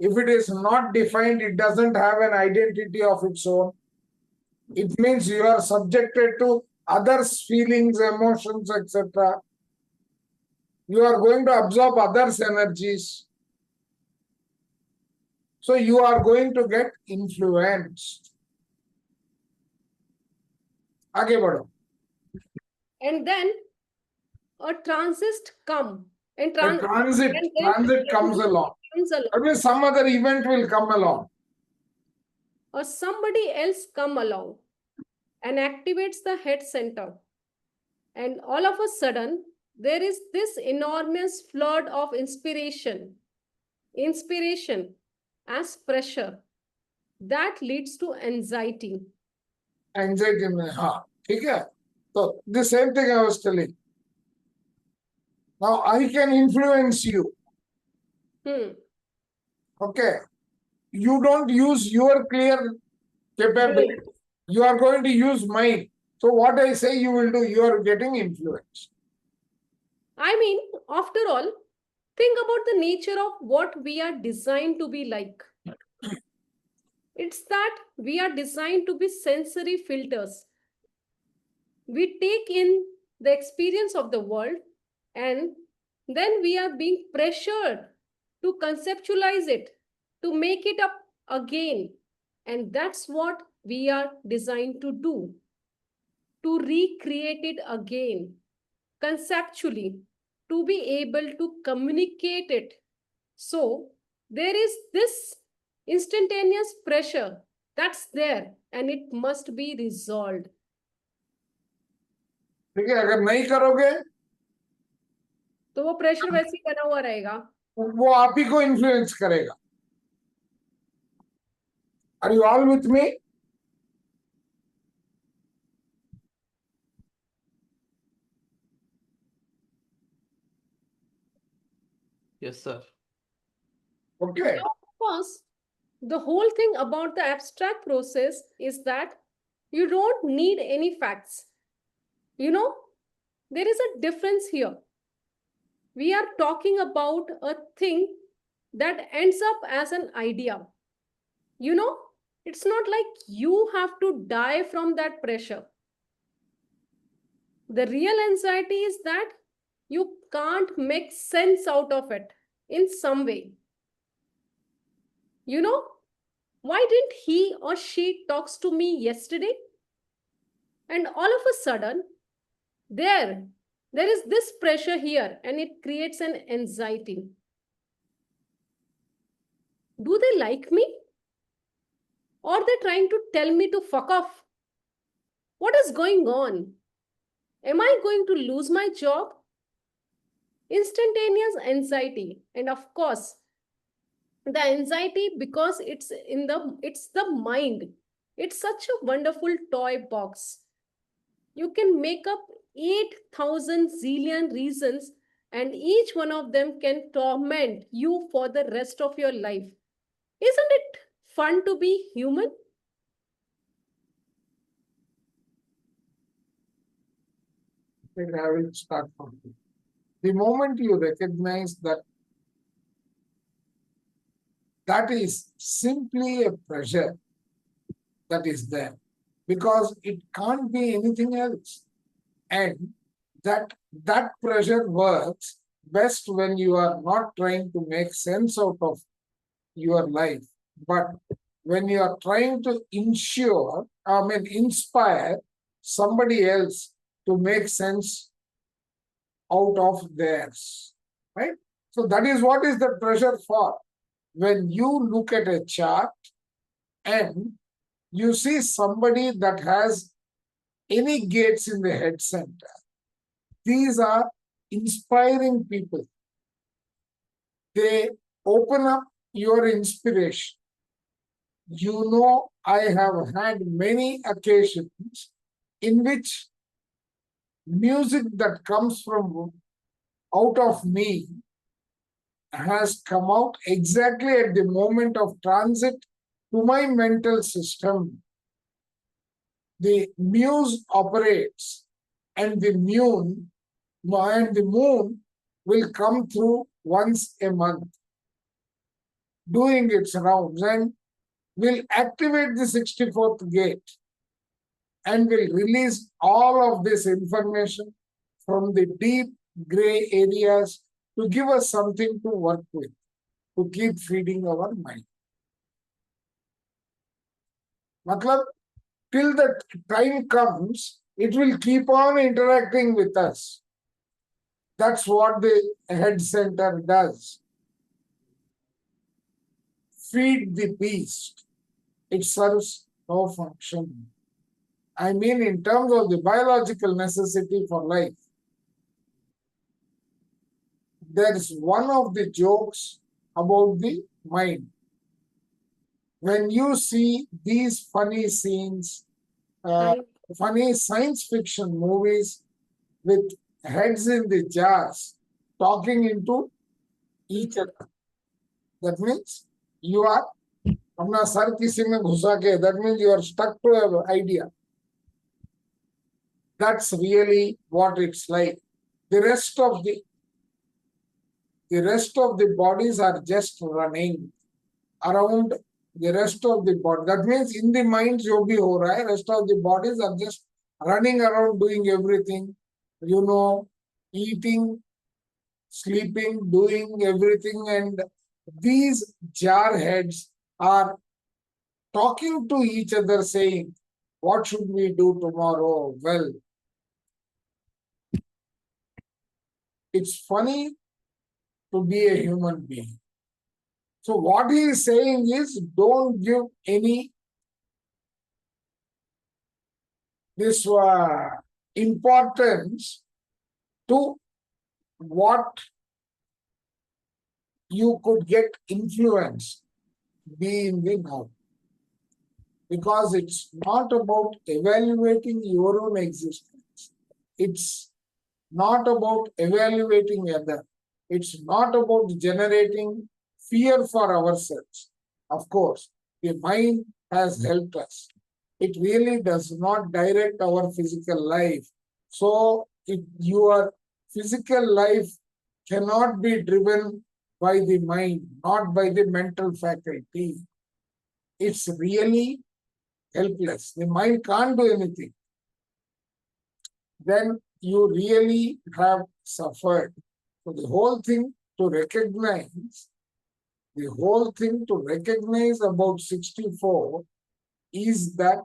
S2: if it is not defined, it doesn't have an identity of its own. It means you are subjected to others' feelings, emotions, etc. You are going to absorb others' energies. So you are going to get influenced. आगे बढ़ो.
S4: And then a transit come and
S2: The transit comes along. I mean, some other event will come along.
S4: Or somebody else come along and activates the head center. And all of a sudden, there is this enormous flood of inspiration as pressure that leads to anxiety.
S2: Anxiety में हाँ ठीक है. So the same thing I was telling. Now I can influence you. Okay. You don't use your clear capability. You are going to use mine. So what I say you will do, you are getting influenced.
S4: I mean, after all, think about the nature of what we are designed to be like. It's that we are designed to be sensory filters. We take in the experience of the world and then we are being pressured to conceptualize it, to make it up again. And that's what we are designed to do, to recreate it again, conceptually, to be able to communicate it. So there is this instantaneous pressure that's there and it must be resolved.
S2: ठीक है, अगर नहीं करोगे
S4: तो वो pressure वैसे ही बना हुआ रहेगा.
S2: वो आप ही को इन्फ्लुएंस करेगा. Are you all with me?
S1: Yes, sir.
S2: Okay.
S4: Now, of course, the whole thing about the abstract process is that you don't need any facts. You know, there is a difference here. We are talking about a thing that ends up as an idea. You know, it's not like you have to die from that pressure. The real anxiety is that you can't make sense out of it in some way. You know, why didn't he or she talks to me yesterday? And all of a sudden, there is this pressure here and it creates an anxiety. Do they like me? Or are they trying to tell me to fuck off? What is going on? Am I going to lose my job? Instantaneous anxiety. And of course, the anxiety, because it's the mind. It's such a wonderful toy box. You can make up 8,000 zillion reasons and each one of them can torment you for the rest of your life. Isn't it fun to be human?
S2: I will start from here. The moment you recognize that that is simply a pressure that is there, because it can't be anything else, and that pressure works best when you are not trying to make sense out of your life, but when you are trying to inspire somebody else to make sense out of theirs, right? So that is what is the pressure for. When you look at a chart and you see somebody that has any gates in the head center, these are inspiring people. They open up your inspiration. You know, I have had many occasions in which music that comes from out of me has come out exactly at the moment of transit to my mental system. The muse operates and the moon will come through once a month, doing its rounds, and will activate the 64th gate and will release all of this information from the deep gray areas to give us something to work with, to keep feeding our mind. Matlab, till the time comes, it will keep on interacting with us. That's what the head center does. Feed the beast. It serves no function. I mean, in terms of the biological necessity for life, there is one of the jokes about the mind. When you see these funny scenes, funny science fiction movies with heads in the jars talking into each other, that means you are, apna sar kisi mein ghusa ke, that means you are stuck to an idea. That's really what it's like. The rest of the bodies are just running around the rest of the body. That means in the mind, jo bhi ho raha hai, rest of the bodies are just running around doing everything, you know, eating, sleeping, doing everything. And these jar heads are talking to each other saying, what should we do tomorrow? Well, it's funny to be a human being. So what he is saying is, don't give any this importance to what you could get influenced, be in the now. Because it's not about evaluating your own existence. It's not about evaluating other. It's not about generating fear for ourselves. Of course, the mind has helped us. It really does not direct our physical life. So your physical life cannot be driven by the mind, not by the mental faculty. It's really helpless. The mind can't do anything. Then you really have suffered. So the whole thing to recognize about 64 is that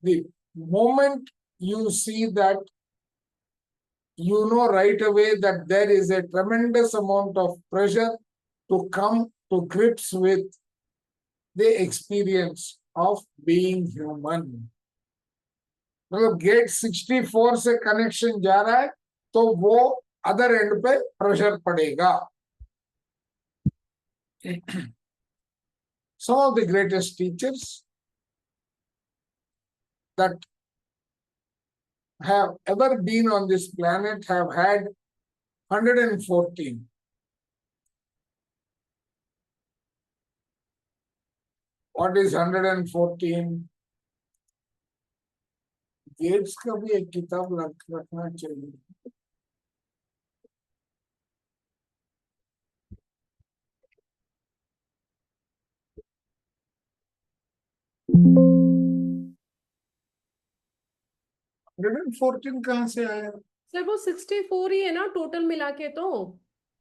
S2: the moment you see that, you know right away that there is a tremendous amount of pressure to come to grips with the experience of being human. मतलब gate 64 से connection जा रहा है तो वो other and पे pressure पड़ेगा. Some of the greatest teachers that have ever been on this planet have had 114. What is 114? Gets का भी एक किताब रखना चाहिए. $114 कहाँ से आया?
S4: सर वो 64 ही है ना टोटल मिला के तो.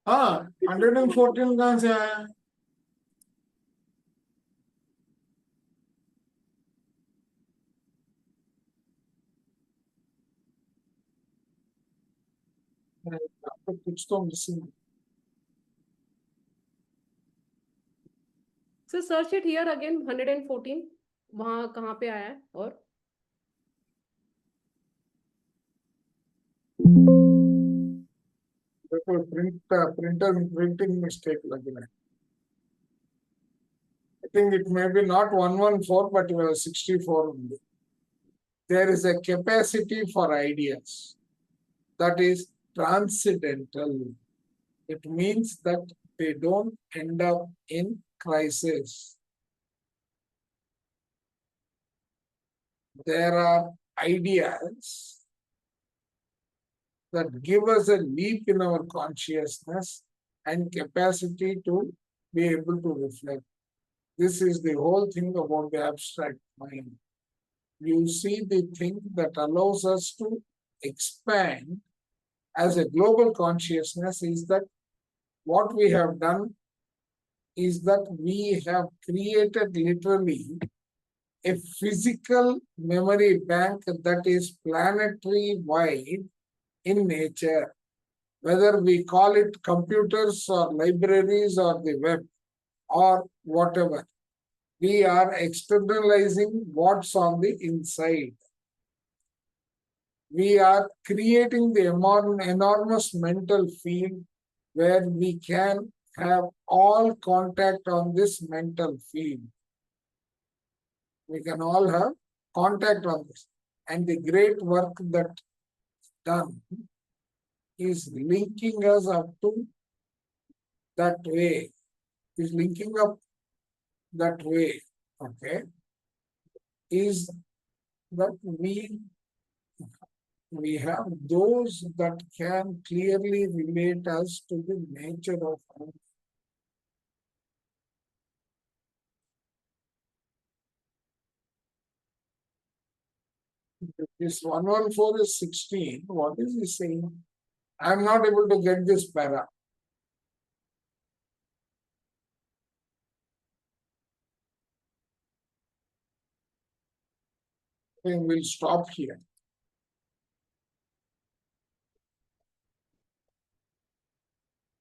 S2: हाँ, 114 कहाँ से आया? आपको कुछ तो missing.
S4: Sir search it here again 114 वहां कहाँ पे आया है और
S2: प्रिंटिंग मिस्टेक लग रहा है. I think it may be not 114 but 64 only. There is a capacity for ideas that is transcendental. It means that they don't end up in crisis. There are ideas that give us a leap in our consciousness and capacity to be able to reflect. This is the whole thing about the abstract mind. You see the thing that allows us to expand as a global consciousness is that what we have done is that we have created literally a physical memory bank that is planetary wide in nature, whether we call it computers or libraries or the web or whatever. We are externalizing what's on the inside. We are creating the enormous mental field where we can have all contact on this mental field. We can all have contact on this. And the great work that done is linking us up to that way, is linking up that way, okay, is that we have those that can clearly relate us to the nature of our. This 114 is 16. What is he saying? I am not able to get this para. think we'll stop here.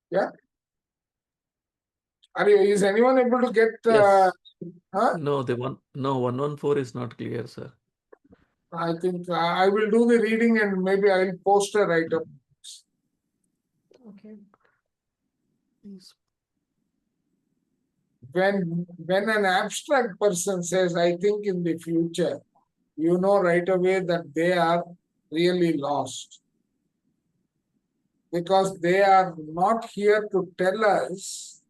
S2: Yeah. Is anyone able to get?
S1: Yes.
S2: Huh?
S1: No, 114 is not clear, sir.
S2: I think I will do the reading and maybe I'll post a write-up.
S4: Okay.
S2: When an abstract person says, I think in the future, you know right away that they are really lost. Because they are not here to tell us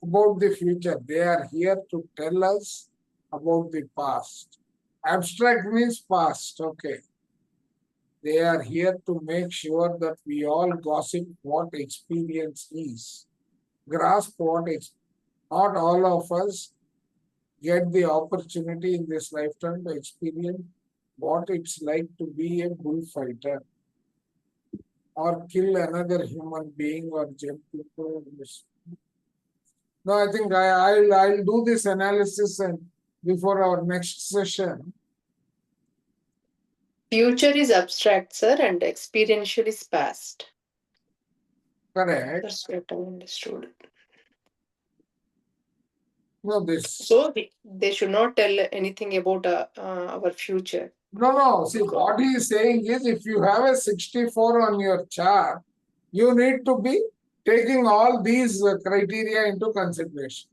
S2: about the future. They are here to tell us about the past. Abstract means past, okay. They are here to make sure that we all gossip what experience is. Grasp what experience. Not all of us get the opportunity in this lifetime to experience what it's like to be a bullfighter or kill another human being or jump into this. No, I think I'll do this analysis and before our next session.
S3: Future is abstract, sir, and experiential is past.
S2: Correct.
S3: That's what I understood.
S2: No, this.
S3: So they should not tell anything about our future.
S2: No. See, what he is saying is if you have a 64 on your chart, you need to be taking all these criteria into consideration.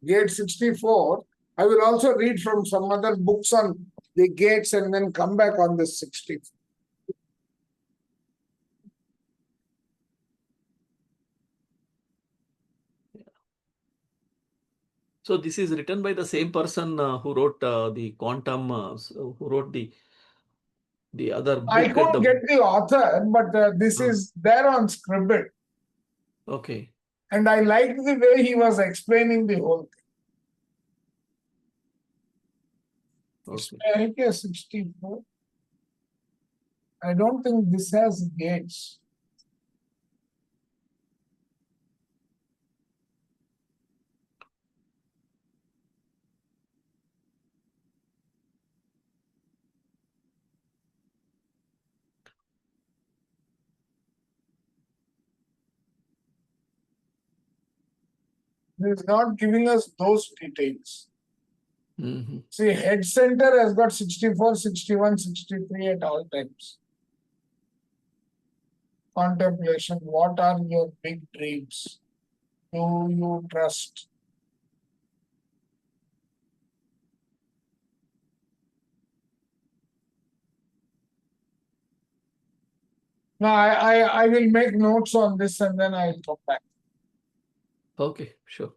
S2: Gate 64, I will also read from some other books on the gates and then come back on the 64.
S1: So this is written by the same person who wrote the quantum, who wrote the other book.
S2: I couldn't get the author, but this is there on Scribd.
S1: Okay.
S2: And I liked the way he was explaining the whole thing.
S1: Okay.
S2: 64. I don't think this has gates. It is not giving us those details. See, head center has got 64, 61, 63 at all times. Contemplation. What are your big dreams? Do you trust? Now, I will make notes on this and then I will come back.
S1: Okay, sure.